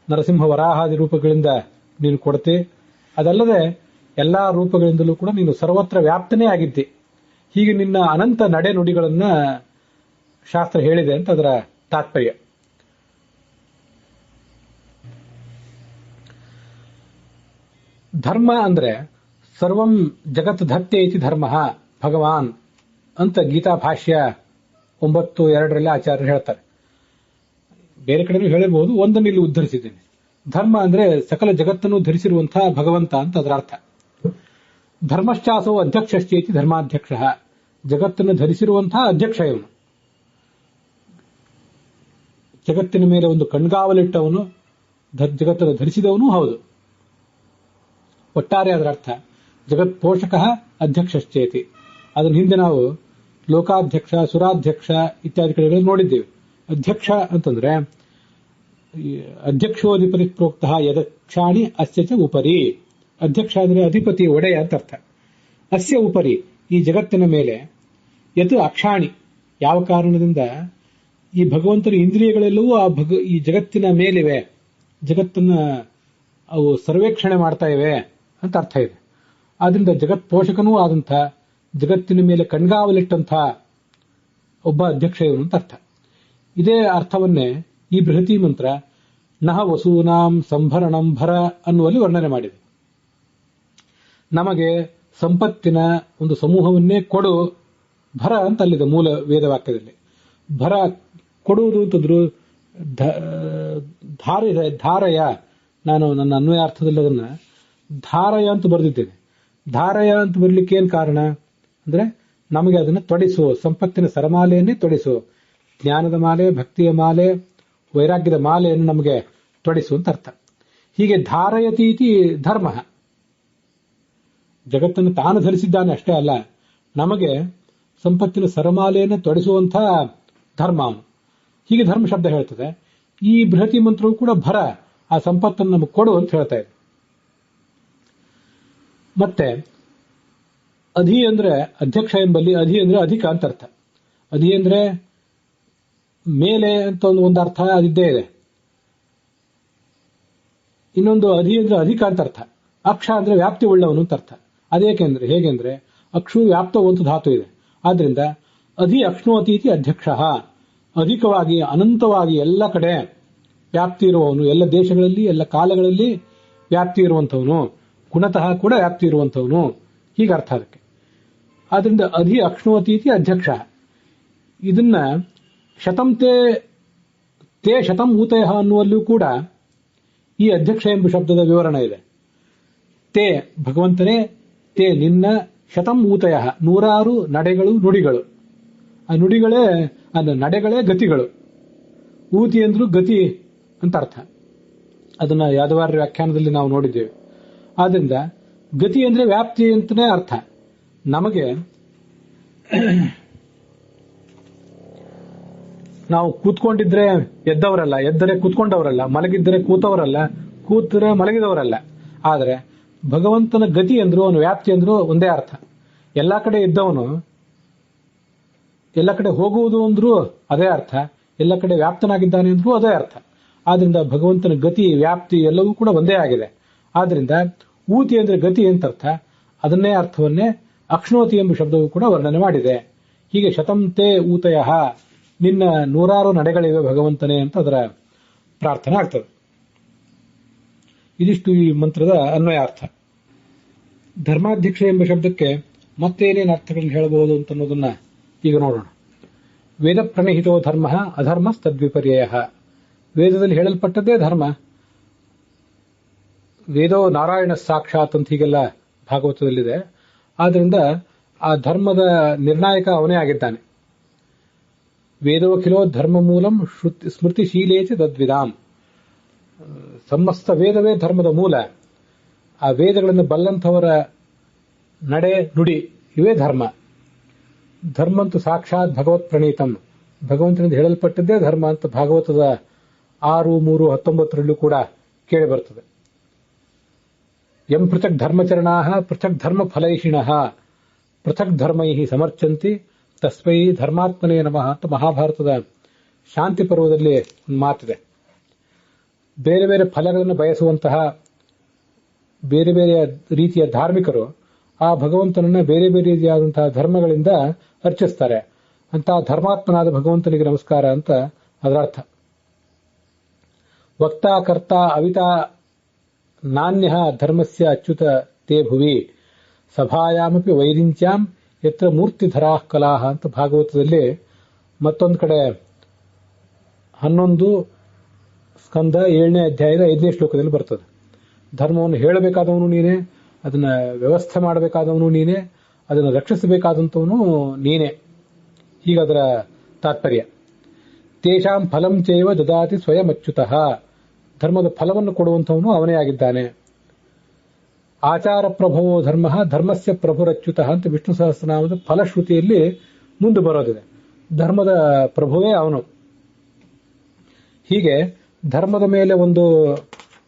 ನರಸಿಂಹ ವರಾಹಾದಿ ರೂಪಗಳಿಂದ ನೀನು ಕೊಡ್ತಿ. ಅದಲ್ಲದೆ ಎಲ್ಲಾ ರೂಪಗಳಿಂದಲೂ ಕೂಡ ನೀನು ಸರ್ವತ್ರ ವ್ಯಾಪ್ತನೇ ಆಗಿದ್ದಿ. ಹೀಗೆ ನಿನ್ನ ಅನಂತ ನಡೆ ನುಡಿಗಳನ್ನ ಶಾಸ್ತ್ರ ಹೇಳಿದೆ ಅಂತ ಅದರ ತಾತ್ಪರ್ಯ. ಧರ್ಮ ಅಂದ್ರೆ ಸರ್ವಂ ಜಗತ್ ಧತ್ತೆ ಇತಿ ಧರ್ಮ ಭಗವಾನ್ ಅಂತ ಗೀತಾ ಭಾಷ್ಯ 9:2 ಆಚಾರ್ಯರು ಹೇಳ್ತಾರೆ. ಬೇರೆ ಕಡೆನೂ ಹೇಳಿರಬಹುದು, ಒಂದನ್ನು ಇಲ್ಲಿ ಉದ್ಧರಿಸಿದ್ದೇನೆ. ಧರ್ಮ ಅಂದ್ರೆ ಸಕಲ ಜಗತ್ತನ್ನು ಧರಿಸಿರುವಂತಹ ಭಗವಂತ ಅಂತ ಅದರ ಅರ್ಥ. ಧರ್ಮಶ್ಚಾಸೋ ಅಧ್ಯಕ್ಷಶ್ಚೇತಿ ಧರ್ಮಾಧ್ಯಕ್ಷ, ಜಗತ್ತನ್ನು ಧರಿಸಿರುವಂತಹ ಅಧ್ಯಕ್ಷ ಇವನು. ಜಗತ್ತಿನ ಮೇಲೆ ಒಂದು ಕಣ್ಗಾವಲಿಟ್ಟವನು, ಜಗತ್ತನ್ನು ಧರಿಸಿದವನು ಹೌದು. ಒಟ್ಟಾರೆ ಅದರ ಅರ್ಥ ಜಗತ್ ಪೋಷಕ ಅಧ್ಯಕ್ಷಶ್ಚೇತಿ. ಅದನ್ನ ಹಿಂದೆ ನಾವು ಲೋಕಾಧ್ಯಕ್ಷ, ಸುರಾಧ್ಯಕ್ಷ ಇತ್ಯಾದಿ ಕಡೆಗಳಲ್ಲಿ ನೋಡಿದ್ದೇವೆ. ಅಧ್ಯಕ್ಷ ಅಂತಂದ್ರೆ ಅಧ್ಯಕ್ಷೋಧಿಪತಿ ಪ್ರೋಕ್ತ ಯದಕ್ಷಾಣಿ ಅಸ್ಯ ಚ ಉಪರಿ. ಅಧ್ಯಕ್ಷ ಅಂದ್ರೆ ಅಧಿಪತಿ, ಒಡೆಯ ಅಂತ ಅರ್ಥ. ಅಸ್ಯ ಉಪರಿ, ಈ ಜಗತ್ತಿನ ಮೇಲೆ, ಯತ್ ಅಕ್ಷಾಣಿ, ಯಾವ ಕಾರಣದಿಂದ ಈ ಭಗವಂತನ ಇಂದ್ರಿಯಗಳೆಲ್ಲವೂ ಈ ಜಗತ್ತಿನ ಮೇಲಿವೆ, ಜಗತ್ತನ್ನ ಅವು ಸರ್ವೇಕ್ಷಣೆ ಮಾಡ್ತಾ ಇವೆ ಅಂತ ಅರ್ಥ ಇದೆ. ಆದ್ರಿಂದ ಜಗತ್ ಪೋಷಕನೂ ಆದಂಥ, ಜಗತ್ತಿನ ಮೇಲೆ ಕಣ್ಗಾವಲಿಟ್ಟಂಥ ಒಬ್ಬ ಅಧ್ಯಕ್ಷ ಇವನು ಅಂತ ಅರ್ಥ. ಇದೇ ಅರ್ಥವನ್ನೇ ಈ ಬೃಹತಿ ಮಂತ್ರ ನಹ ವಸೂನಾಂ ಸಂಭರಣಂ ಭರ ಅನ್ನುವಲ್ಲಿ ವರ್ಣನೆ ಮಾಡಿದೆ. ನಮಗೆ ಸಂಪತ್ತಿನ ಒಂದು ಸಮೂಹವನ್ನೇ ಕೊಡು ಭರ ಅಂತ ಅಲ್ಲಿದೆ ಮೂಲ ವೇದವಾಕ್ಯದಲ್ಲಿ. ಭರ ಕೊಡುವುದು ಅಂತಂದ್ರು ಧಾರೆಯ, ನಾನು ನನ್ನ ಅನ್ವಯಾರ್ಥದಲ್ಲಿ ಅದನ್ನ ಧಾರಯ ಅಂತ ಬರೆದಿದ್ದೇನೆ. ಧಾರಯ ಅಂತ ಬರಲಿಕ್ಕೆ ಏನ್ ಕಾರಣ ಅಂದ್ರೆ ನಮಗೆ ಅದನ್ನು ತೊಡಿಸು, ಸಂಪತ್ತಿನ ಸರಮಾಲೆಯನ್ನೇ ತೊಡಿಸು, ಜ್ಞಾನದ ಮಾಲೆ, ಭಕ್ತಿಯ ಮಾಲೆ, ವೈರಾಗ್ಯದ ಮಾಲೆಯನ್ನು ನಮಗೆ ತೊಡಿಸು ಅಂತ ಅರ್ಥ. ಹೀಗೆ ಧಾರಯತೀತಿ ಧರ್ಮ, ಜಗತ್ತನ್ನು ತಾನು ಧರಿಸಿದ್ದಾನೆ ಅಷ್ಟೇ ಅಲ್ಲ, ನಮಗೆ ಸಂಪತ್ತಿನ ಸರಮಾಲೆಯನ್ನು ತೊಡಿಸುವಂಥ ಧರ್ಮ ಅವನು. ಹೀಗೆ ಧರ್ಮ ಶಬ್ದ ಹೇಳ್ತದೆ. ಈ ಬೃಹತಿ ಮಂತ್ರವು ಕೂಡ ಭರ, ಆ ಸಂಪತ್ತನ್ನು ನಮಗೆ ಕೊಡು ಅಂತ ಹೇಳ್ತಾ ಇದೆ. ಮತ್ತೆ ಅಧಿ ಅಂದ್ರೆ ಅಧ್ಯಕ್ಷ ಎಂಬಲ್ಲಿ ಅಧಿ ಅಂದ್ರೆ ಅಧಿಕ ಅಂತ ಅರ್ಥ. ಅಧಿ ಅಂದ್ರೆ ಮೇಲೆ ಅಂತ ಒಂದು ಅರ್ಥ ಅದಿದ್ದೇ ಇದೆ. ಇನ್ನೊಂದು ಅಧಿ ಅಂದ್ರೆ ಅಧಿಕ ಅಂತ ಅರ್ಥ. ಅಕ್ಷ ಅಂದ್ರೆ ವ್ಯಾಪ್ತಿ ಉಳ್ಳವನು ಅಂತ ಅರ್ಥ. ಅದೇಕೆಂದ್ರೆ ಹೇಗೆಂದ್ರೆ ಅಕ್ಷು ವ್ಯಾಪ್ತ ಒಂದು ಧಾತು ಇದೆ. ಆದ್ರಿಂದ ಅಧಿ ಅಕ್ಷ್ಣೋತೀತಿ ಅಧ್ಯಕ್ಷ, ಅಧಿಕವಾಗಿ ಅನಂತವಾಗಿ ಎಲ್ಲ ಕಡೆ ವ್ಯಾಪ್ತಿ ಇರುವವನು, ಎಲ್ಲ ದೇಶಗಳಲ್ಲಿ ಎಲ್ಲ ಕಾಲಗಳಲ್ಲಿ ವ್ಯಾಪ್ತಿ ಇರುವಂಥವನು, ಗುಣತಃ ಕೂಡ ವ್ಯಾಪ್ತಿ ಇರುವಂಥವನು, ಹೀಗೆ ಅರ್ಥ ಅದಕ್ಕೆ. ಆದ್ರಿಂದ ಅಧಿ ಅಕ್ಷ್ಣೋತೀತಿ ಅಧ್ಯಕ್ಷ. ಇದನ್ನ ಶತಂ ತೇ ಶತಂ ಊತಯ ಅನ್ನುವಲ್ಲೂ ಕೂಡ ಈ ಅಧ್ಯಕ್ಷ ಎಂಬ ಶಬ್ದದ ವಿವರಣೆ ಇದೆ. ತೇ ಭಗವಂತನೇ, ತೇ ನಿನ್ನ, ಶತಂ ಊತಯ ನೂರಾರು ನಡೆಗಳು, ನುಡಿಗಳು. ಆ ನುಡಿಗಳೇ ನಡೆಗಳೇ ಗತಿಗಳು. ಊತಿ ಅಂದ್ರೂ ಗತಿ ಅಂತ ಅರ್ಥ. ಅದನ್ನ ಯಾದವಾರ್ಯ ವ್ಯಾಖ್ಯಾನದಲ್ಲಿ ನಾವು ನೋಡಿದ್ದೇವೆ. ಆದ್ರಿಂದ ಗತಿ ಅಂದ್ರೆ ವ್ಯಾಪ್ತಿ ಅಂತಾನೆ ಅರ್ಥ. ನಮಗೆ ನಾವು ಕೂತ್ಕೊಂಡಿದ್ರೆ ಎದ್ದವರಲ್ಲ, ಎದ್ದರೆ ಕೂತ್ಕೊಂಡವರಲ್ಲ, ಮಲಗಿದ್ದರೆ ಕೂತವರಲ್ಲ, ಕೂತರೆ ಮಲಗಿದವರಲ್ಲ. ಆದ್ರೆ ಭಗವಂತನ ಗತಿ ಅಂದ್ರು ಅವನು ವ್ಯಾಪ್ತಿ ಅಂದ್ರು ಒಂದೇ ಅರ್ಥ. ಎಲ್ಲಾ ಕಡೆ ಇದ್ದವನು, ಎಲ್ಲ ಕಡೆ ಹೋಗುವುದು ಅಂದ್ರೂ ಅದೇ ಅರ್ಥ, ಎಲ್ಲ ಕಡೆ ವ್ಯಾಪ್ತನಾಗಿದ್ದಾನೆ ಅಂದ್ರೂ ಅದೇ ಅರ್ಥ. ಆದ್ರಿಂದ ಭಗವಂತನ ಗತಿ ವ್ಯಾಪ್ತಿ ಎಲ್ಲವೂ ಕೂಡ ಒಂದೇ ಆಗಿದೆ. ಆದ್ರಿಂದ ಊತಿ ಅಂದ್ರೆ ಗತಿ ಅಂತ ಅರ್ಥ. ಅದನ್ನೇ ಅರ್ಥವನ್ನೇ ಅಕ್ಷ್ಣೋತಿ ಎಂಬ ಶಬ್ದವು ಕೂಡ ವರ್ಣನೆ ಮಾಡಿದೆ. ಹೀಗೆ ಶತಂತೆ ಊತಯ, ನಿನ್ನ ನೂರಾರು ನಡೆಗಳಿವೆ ಭಗವಂತನೇ ಅಂತ ಅದರ ಪ್ರಾರ್ಥನೆ ಆಗ್ತದೆ. ಇದಿಷ್ಟು ಈ ಮಂತ್ರದ ಅನ್ವಯಾರ್ಥ. ಧರ್ಮಾಧ್ಯಕ್ಷ ಎಂಬ ಶಬ್ದಕ್ಕೆ ಮತ್ತೇನೇನು ಅರ್ಥಗಳನ್ನು ಹೇಳಬಹುದು ಅಂತ ಅನ್ನೋದನ್ನ ಈಗ ನೋಡೋಣ. ವೇದ ಪ್ರಣಹಿತೋ ಧರ್ಮ ಅಧರ್ಮ ತದ್ವಿಪರ್ಯಯ. ವೇದದಲ್ಲಿ ಹೇಳಲ್ಪಟ್ಟದ್ದೇ ಧರ್ಮ. ವೇದೋ ನಾರಾಯಣ ಸಾಕ್ಷಾತ್ ಅಂತ ಹೀಗೆಲ್ಲ ಭಾಗವತದಲ್ಲಿದೆ. ಆದ್ರಿಂದ ಆ ಧರ್ಮದ ನಿರ್ಣಾಯಕ ಅವನೇ ಆಗಿದ್ದಾನೆ. ವೇದೋಖಿಲೋ ಧರ್ಮ ಮೂಲಂ ಸ್ಮೃತಿಶೀಲೇತಿ ತದ್ವಿದಾಂ. ಸಮಸ್ತ ವೇದವೇ ಧರ್ಮದ ಮೂಲ. ಆ ವೇದಗಳನ್ನು ಬಲ್ಲಂಥವರ ನಡೆ ನುಡಿ ಇವೇ ಧರ್ಮ. ಧರ್ಮಂತು ಸಾಕ್ಷಾತ್ ಭಗವತ್ ಪ್ರಣೀತಂ, ಭಗವಂತನಿಂದ ಹೇಳಲ್ಪಟ್ಟದ್ದೇ ಧರ್ಮ ಅಂತ ಭಾಗವತದ 6:3:19 ಕೂಡ ಕೇಳಿ ಬರ್ತದೆ. ಯಂ ಪೃಥಕ್ ಧರ್ಮಚರಣಾ ಪೃಥಕ್ ಧರ್ಮ ಫಲೈಷಿಣ ಪೃಥಕ್ ಧರ್ಮೈ ಸಮರ್ಚಂತಿ ತಸ್ಮೈ ಧರ್ಮಾತ್ಮನೇ ನಮಃ ಅಂತ ಮಹಾಭಾರತದ ಶಾಂತಿ ಪರ್ವದಲ್ಲಿ ಒಂದು ಮಾತಿದೆ. ಬೇರೆ ಬೇರೆ ಫಲಗಳನ್ನು ಬಯಸುವಂತಹ ಬೇರೆ ಬೇರೆ ರೀತಿಯ ಧಾರ್ಮಿಕರು ಆ ಭಗವಂತನನ್ನ ಬೇರೆ ಬೇರೆ ರೀತಿಯಾದಂತಹ ಧರ್ಮಗಳಿಂದ ಅರ್ಚಿಸ್ತಾರೆ. ಅಂತಹ ಧರ್ಮಾತ್ಮನಾದ ಭಗವಂತನಿಗೆ ನಮಸ್ಕಾರ ಅಂತ ಅದರ ಅರ್ಥ. ವಕ್ತಾ ಕರ್ತ ಅವಿತಾ ನಾಣ್ಯ ಧರ್ಮಸ್ಯ ಅಚ್ಯುತ ತೇ ಭುವಿ ಸಭಾಯಾಮಪಿ ವೈರಿಂಚ್ಯಾಂ ಯತ್ರ ಮೂರ್ತಿಧರಾ ಕಲಾಹ ಅಂತ ಭಾಗವತದಲ್ಲಿ ಮತ್ತೊಂದು ಕಡೆ 11 ಸ್ಕಂದ 7ನೇ ಅಧ್ಯಾಯದ 5ನೇ ಶ್ಲೋಕದಲ್ಲಿ ಬರ್ತದೆ. ಧರ್ಮವನ್ನು ಹೇಳಬೇಕಾದವನು ನೀನೇ, ಅದನ್ನ ವ್ಯವಸ್ಥೆ ಮಾಡಬೇಕಾದವನು ನೀನೇ, ಅದನ್ನು ರಕ್ಷಿಸಬೇಕಾದಂಥವನು ನೀನೇ. ಹೀಗದರ ತಾತ್ಪರ್ಯ. ತೇಷಾಂ ಫಲಂ ಚೈವ ದದಾತಿ ಸ್ವಯಂ ಅಚ್ಯುತಃ, ಧರ್ಮದ ಫಲವನ್ನು ಕೊಡುವಂಥವನು ಅವನೇ ಆಗಿದ್ದಾನೆ. ಆಚಾರ ಪ್ರಭವೋ ಧರ್ಮ ಧರ್ಮಸ್ಯ ಪ್ರಭುರಚ್ಯುತಃ ಅಂತ ವಿಷ್ಣು ಸಹಸ್ರನಾಮದ ಫಲಶ್ರುತಿಯಲ್ಲಿ ಮುಂದೆ ಬರೋದಿದೆ. ಧರ್ಮದ ಪ್ರಭುವೇ ಅವನು. ಹೀಗೆ ಧರ್ಮದ ಮೇಲೆ ಒಂದು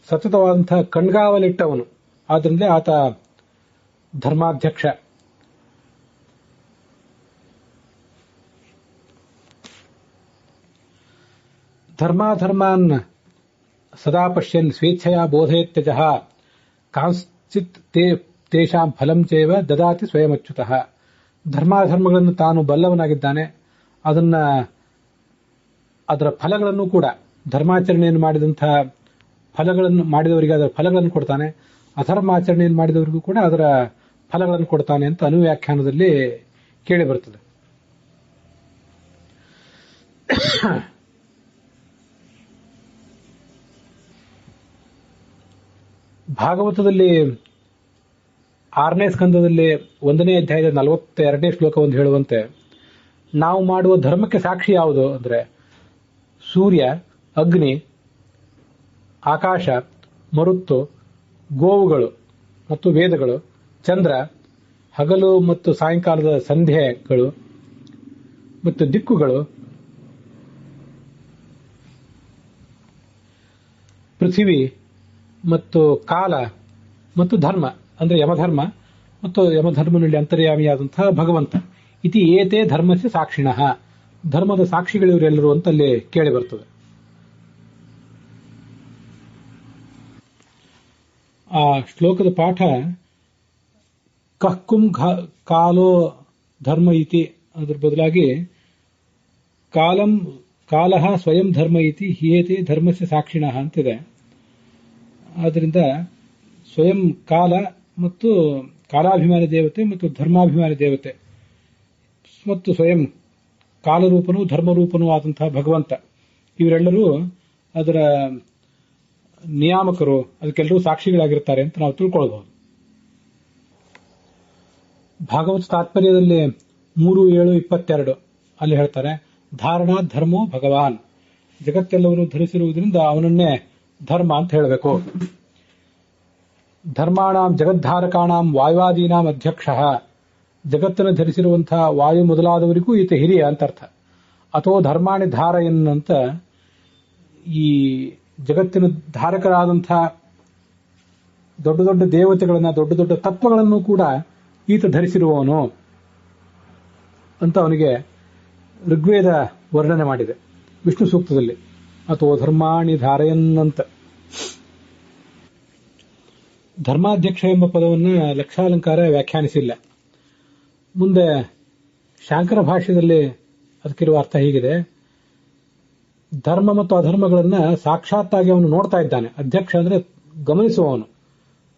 ಸತತವಾದಂತಹ ಕಣ್ಗಾವಲಿಟ್ಟವನು. ಆದ್ರಿಂದ ಆತ ಧರ್ಮಾಧ್ಯಕ್ಷ. ಧರ್ಮಾಧರ್ಮಾನ್ ಸದಾ ಪಶ್ಯನ್ ಸ್ವೇಚ್ಛೆಯ ಬೋಧಯತ್ಯಜಃ ಕಾಂಶ್ಚಿತ್ ತೇಷಾಂ ಫಲಂ ಚೈವ ದದಾತಿ ಸ್ವಯಮಚ್ಯುತಃ. ಧರ್ಮಾಧರ್ಮಗಳನ್ನು ತಾನು ಬಲ್ಲವನಾಗಿದ್ದಾನೆ. ಅದರ ಫಲಗಳನ್ನು ಕೂಡ, ಧರ್ಮಾಚರಣೆಯನ್ನು ಮಾಡಿದಂತಹ ಫಲಗಳನ್ನು ಮಾಡಿದವರಿಗೆ ಅದರ ಫಲಗಳನ್ನು ಕೊಡ್ತಾನೆ, ಅಧರ್ಮಾಚರಣೆಯನ್ನು ಮಾಡಿದವರಿಗೂ ಕೂಡ ಅದರ ಫಲಗಳನ್ನು ಕೊಡ್ತಾನೆ ಅಂತ ಅನುವ್ಯಾಖ್ಯಾನದಲ್ಲಿ ಕೇಳಿ ಬರ್ತದೆ. ಭಾಗವತದಲ್ಲಿ 6ನೇ ಸ್ಕಂದದಲ್ಲಿ 1ನೇ ಅಧ್ಯಾಯದ 42ನೇ ಶ್ಲೋಕ ಒಂದು ಹೇಳುವಂತೆ, ನಾವು ಮಾಡುವ ಧರ್ಮಕ್ಕೆ ಸಾಕ್ಷಿ ಯಾವುದು ಅಂದ್ರೆ ಸೂರ್ಯ, ಅಗ್ನಿ, ಆಕಾಶ, ಮರುತ್ತು, ಗೋವುಗಳು ಮತ್ತು ವೇದಗಳು, ಚಂದ್ರ, ಹಗಲು ಮತ್ತು ಸಾಯಂಕಾಲದ ಸಂಧ್ಯೆಗಳು ಮತ್ತು ದಿಕ್ಕುಗಳು, ಪೃಥ್ವಿ ಮತ್ತು ಕಾಲ ಮತ್ತು ಧರ್ಮ ಅಂದ್ರೆ ಯಮಧರ್ಮ ಮತ್ತು ಯಮಧರ್ಮನಲ್ಲಿ ಅಂತರ್ಯಾಮಿಯಾದಂತಹ ಭಗವಂತ. ಇತಿ ಏತೇ ಧರ್ಮಸ್ಯ ಸಾಕ್ಷಿಣಃ, ಧರ್ಮದ ಸಾಕ್ಷಿಗಳಿವರೆಲ್ಲರೂ ಅಂತ ಅಲ್ಲಿ ಕೇಳಿ ಬರ್ತದೆ. ಆ ಶ್ಲೋಕದ ಪಾಠ ಕಹ್ಕುಂ ಕಾಲೋ ಧರ್ಮ ಇತಿ, ಅದ್ರ ಬದಲಾಗಿ ಕಾಲಃ ಸ್ವಯಂ ಧರ್ಮ ಇತಿ ಹಿಯೇತೆ ಧರ್ಮಸ್ಯ ಸಾಕ್ಷಿಣಃ ಅಂತಿದೆ. ಆದ್ದರಿಂದ ಸ್ವಯಂ ಕಾಲ ಮತ್ತು ಕಾಲಾಭಿಮಾನಿ ದೇವತೆ ಮತ್ತು ಧರ್ಮಾಭಿಮಾನಿ ದೇವತೆ ಮತ್ತು ಸ್ವಯಂ ಕಾಲರೂಪನೂ ಧರ್ಮರೂಪನೂ ಆದಂತಹ ಭಗವಂತ, ಇವರೆಲ್ಲರೂ ಅದರ ನಿಯಾಮಕರು, ಅದಕ್ಕೆಲ್ಲರೂ ಸಾಕ್ಷಿಗಳಾಗಿರ್ತಾರೆ ಅಂತ ನಾವು ತಿಳ್ಕೊಳ್ಬಹುದು. ಭಾಗವತ ತಾತ್ಪರ್ಯದಲ್ಲಿ 3:7-22 ಅಲ್ಲಿ ಹೇಳ್ತಾರೆ, ಧಾರಣಾ ಧರ್ಮೋ ಭಗವಾನ್, ಜಗತ್ತೆಲ್ಲವನ್ನು ಧರಿಸಿರುವುದರಿಂದ ಅವನನ್ನೇ ಧರ್ಮ ಅಂತ ಹೇಳಬೇಕು. ಧರ್ಮಾಣಾಂ ಜಗದ್ಧಾರಕಾಣಾಂ ವಾಯುವಾದೀನಾಂ ಅಧ್ಯಕ್ಷ, ಜಗತ್ತನ್ನು ಧರಿಸಿರುವಂತಹ ವಾಯು ಮೊದಲಾದವರಿಗೂ ಈತ ಹಿರಿಯ ಅಂತ ಅರ್ಥ. ಅಥವಾ ಧರ್ಮಾಣಿ ಧಾರಯನ್ ಅಂತ, ಈ ಜಗತ್ತಿನ ಧಾರಕರಾದಂತಹ ದೊಡ್ಡ ದೊಡ್ಡ ದೇವತೆಗಳನ್ನ, ದೊಡ್ಡ ದೊಡ್ಡ ತತ್ವಗಳನ್ನು ಕೂಡ ಈತ ಧರಿಸಿರುವವನು ಅಂತ ಅವನಿಗೆ ಋಗ್ವೇದ ವರ್ಣನೆ ಮಾಡಿದೆ ವಿಷ್ಣು ಸೂಕ್ತದಲ್ಲಿ. ಅಥವಾ ಧರ್ಮಾಣಿ ಧಾರಯನ್ ಅಂತ. ಧರ್ಮಾಧ್ಯಕ್ಷ ಎಂಬ ಪದವನ್ನು ಲಕ್ಷಾಲಂಕಾರ ವ್ಯಾಖ್ಯಾನಿಸಿಲ್ಲ. ಮುಂದೆ ಶಾಂಕರ ಭಾಷ್ಯದಲ್ಲಿ ಅದಕ್ಕಿರುವ ಅರ್ಥ ಹೀಗಿದೆ: ಧರ್ಮ ಮತ್ತು ಅಧರ್ಮಗಳನ್ನ ಸಾಕ್ಷಾತ್ತಾಗಿ ಅವನು ನೋಡ್ತಾ ಇದ್ದಾನೆ. ಅಧ್ಯಕ್ಷ ಅಂದ್ರೆ ಗಮನಿಸುವವನು,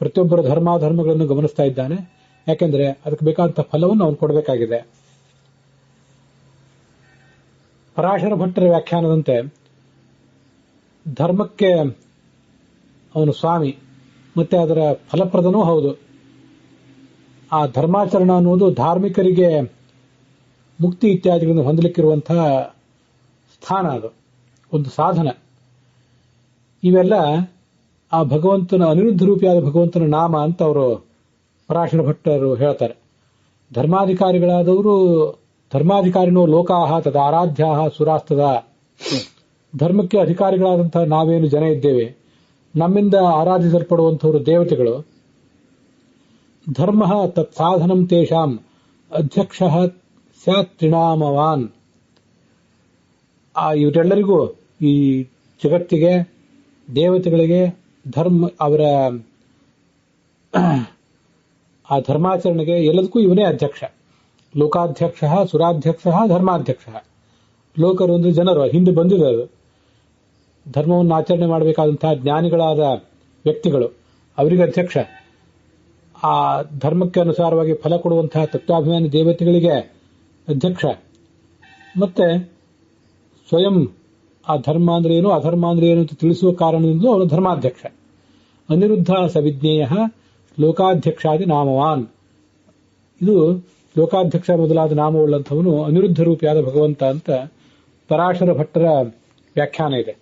ಪ್ರತಿಯೊಬ್ಬರ ಧರ್ಮಾಧರ್ಮಗಳನ್ನು ಗಮನಿಸ್ತಾ ಇದ್ದಾನೆ. ಯಾಕೆಂದ್ರೆ ಅದಕ್ಕೆ ಬೇಕಾದಂತ ಫಲವನ್ನು ಅವನು ಕೊಡಬೇಕಾಗಿದೆ. ಪರಾಶರ ಭಟ್ಟರ ವ್ಯಾಖ್ಯಾನದಂತೆ ಧರ್ಮಕ್ಕೆ ಅವನು ಸ್ವಾಮಿ, ಮತ್ತೆ ಅದರ ಫಲಪ್ರದನೂ ಹೌದು. ಆ ಧರ್ಮಾಚರಣ ಅನ್ನುವುದು ಧಾರ್ಮಿಕರಿಗೆ ಮುಕ್ತಿ ಇತ್ಯಾದಿಗಳನ್ನು ಹೊಂದಲಿಕ್ಕಿರುವಂತಹ ಸ್ಥಾನ, ಅದು ಒಂದು ಸಾಧನ. ಇವೆಲ್ಲ ಆ ಭಗವಂತನ ಅನಿರುದ್ಧ ರೂಪಿಯಾದ ಭಗವಂತನ ನಾಮ ಅಂತ ಅವರು ಪರಾಶರ ಭಟ್ಟರು ಹೇಳ್ತಾರೆ. ಧರ್ಮಾಧಿಕಾರಿಗಳಾದವರು ಧರ್ಮಾಧಿಕಾರಿನೋ ಲೋಕಾಹ ತದ ಆರಾಧ್ಯಾಹ ಸುರಾಸ್ತದ, ಧರ್ಮಕ್ಕೆ ಅಧಿಕಾರಿಗಳಾದಂತಹ ನಾವೇನು ಜನ ಇದ್ದೇವೆ, ನಮ್ಮಿಂದ ಆರಾಧಿಸಲ್ಪಡುವಂತಹವರು ದೇವತೆಗಳು. ಧರ್ಮ ತತ್ಸಾಧನಂ ತೇಷಾಂ ಅಧ್ಯಕ್ಷ ಸ್ಯಾತ್ ತ್ರಿಣಾಮವಾನ್. ಇವರೆಲ್ಲರಿಗೂ, ಈ ಜಗತ್ತಿಗೆ, ದೇವತೆಗಳಿಗೆ, ಅವರ ಆ ಧರ್ಮಾಚರಣೆಗೆ ಎಲ್ಲದಕ್ಕೂ ಇವನೇ ಅಧ್ಯಕ್ಷ. ಲೋಕಾಧ್ಯಕ್ಷ, ಸುರಾಧ್ಯಕ್ಷ, ಧರ್ಮಾಧ್ಯಕ್ಷ. ಲೋಕರು ಅಂದ್ರೆ ಜನರು, ಹಿಂದೆ ಬಂದಿದೆ ಅದು. ಧರ್ಮವನ್ನು ಆಚರಣೆ ಮಾಡಬೇಕಾದಂತಹ ಜ್ಞಾನಿಗಳಾದ ವ್ಯಕ್ತಿಗಳು, ಅವರಿಗೆ ಅಧ್ಯಕ್ಷ. ಆ ಧರ್ಮಕ್ಕೆ ಅನುಸಾರವಾಗಿ ಫಲ ಕೊಡುವಂತಹ ತತ್ವಾಭಿಮಾನಿ ದೇವತೆಗಳಿಗೆ ಅಧ್ಯಕ್ಷ. ಮತ್ತೆ ಸ್ವಯಂ ಆ ಧರ್ಮ ಅಂದ್ರೆ ಏನು, ಅಧರ್ಮ ಅಂದ್ರೆ ಏನು ಅಂತ ತಿಳಿಸುವ ಕಾರಣದಿಂದ ಅವನು ಧರ್ಮಾಧ್ಯಕ್ಷ. ಅನಿರುದ್ಧ ಸವಿಜ್ಞೇಯ ಲೋಕಾಧ್ಯಕ್ಷಾದಿ ನಾಮವಾನ್. ಇದು ಲೋಕಾಧ್ಯಕ್ಷ ಮೊದಲಾದ ನಾಮವುಳ್ಳಂಥವನು ಅನಿರುದ್ಧ ರೂಪಿಯಾದ ಭಗವಂತ ಅಂತ ಪರಾಶರ ಭಟ್ಟರ ವ್ಯಾಖ್ಯಾನ ಇದೆ.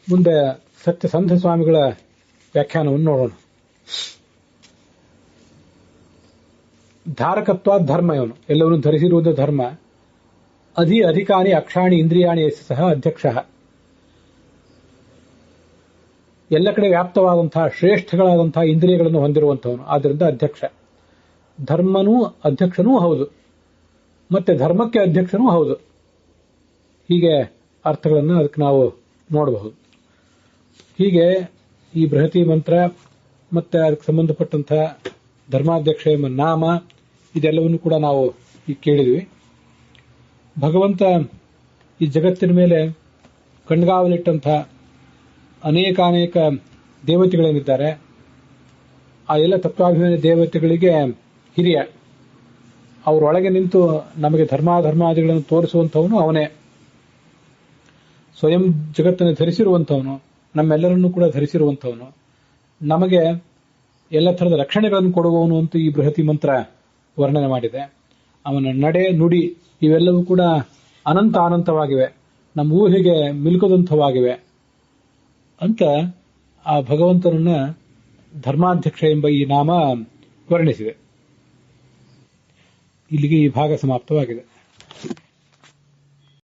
ಮುಂದೆ ಸತ್ಯಸಂಧ ಸ್ವಾಮಿಗಳ ವ್ಯಾಖ್ಯಾನವನ್ನು ನೋಡೋಣ. ಧಾರಕತ್ವ ಧರ್ಮ, ಇವನು ಎಲ್ಲವನ್ನೂ ಧರಿಸಿರುವುದು ಧರ್ಮ. ಅಧಿಕಾನಿ ಅಕ್ಷಾಣಿ ಇಂದ್ರಿಯಾಣಿ ಸಹ ಅಧ್ಯಕ್ಷ, ಎಲ್ಲ ಕಡೆ ವ್ಯಾಪ್ತವಾದಂತಹ ಶ್ರೇಷ್ಠಗಳಾದಂತಹ ಇಂದ್ರಿಯಗಳನ್ನು ಹೊಂದಿರುವಂತಹವನು, ಆದ್ದರಿಂದ ಅಧ್ಯಕ್ಷ. ಧರ್ಮನೂ ಅಧ್ಯಕ್ಷನೂ ಹೌದು, ಮತ್ತೆ ಧರ್ಮಕ್ಕೆ ಅಧ್ಯಕ್ಷನೂ ಹೌದು. ಹೀಗೆ ಅರ್ಥಗಳನ್ನು ಅದಕ್ಕೆ ನಾವು ನೋಡಬಹುದು. ಹೀಗೆ ಈ ಬೃಹತಿ ಮಂತ್ರ ಮತ್ತೆ ಅದಕ್ಕೆ ಸಂಬಂಧಪಟ್ಟಂತಹ ಧರ್ಮಾಧ್ಯಕ್ಷ ಎಂಬ ನಾಮ, ಇದೆಲ್ಲವನ್ನು ಕೂಡ ನಾವು ಈಗ ಕೇಳಿದ್ವಿ. ಭಗವಂತ ಈ ಜಗತ್ತಿನ ಮೇಲೆ ಕಣ್ಗಾವಲಿಟ್ಟಂತಹ ಅನೇಕಾನೇಕ ದೇವತೆಗಳೇನಿದ್ದಾರೆ, ಆ ಎಲ್ಲ ತತ್ವಾಭಿಮಾನಿ ದೇವತೆಗಳಿಗೆ ಹಿರಿಯ. ಅವರೊಳಗೆ ನಿಂತು ನಮಗೆ ಧರ್ಮಾಧರ್ಮಾದಿಗಳನ್ನು ತೋರಿಸುವಂಥವನು ಅವನೇ. ಸ್ವಯಂ ಜಗತ್ತನ್ನು ಧರಿಸಿರುವಂಥವನು, ನಮ್ಮೆಲ್ಲರನ್ನೂ ಕೂಡ ಧರಿಸಿರುವಂಥವನು. ನಮಗೆ ಎಲ್ಲ ಥರದ ರಕ್ಷಣೆಗಳನ್ನು ಕೊಡುವವನು ಅಂತ ಈ ಬೃಹತಿ ಮಂತ್ರ ವರ್ಣನೆ ಮಾಡಿದೆ. ಅವನ ನಡೆ ನುಡಿ ಇವೆಲ್ಲವೂ ಕೂಡ ಅನಂತವಾಗಿವೆ, ನಮ್ಮ ಊಹೆಗೆ ಮಿಲ್ಕದಂಥವಾಗಿವೆ ಅಂತ ಆ ಭಗವಂತನನ್ನ ಧರ್ಮಾಧ್ಯಕ್ಷ ಎಂಬ ಈ ನಾಮ ವರ್ಣಿಸಿದೆ. ಇಲ್ಲಿಗೆ ಈ ಭಾಗ ಸಮಾಪ್ತವಾಗಿದೆ.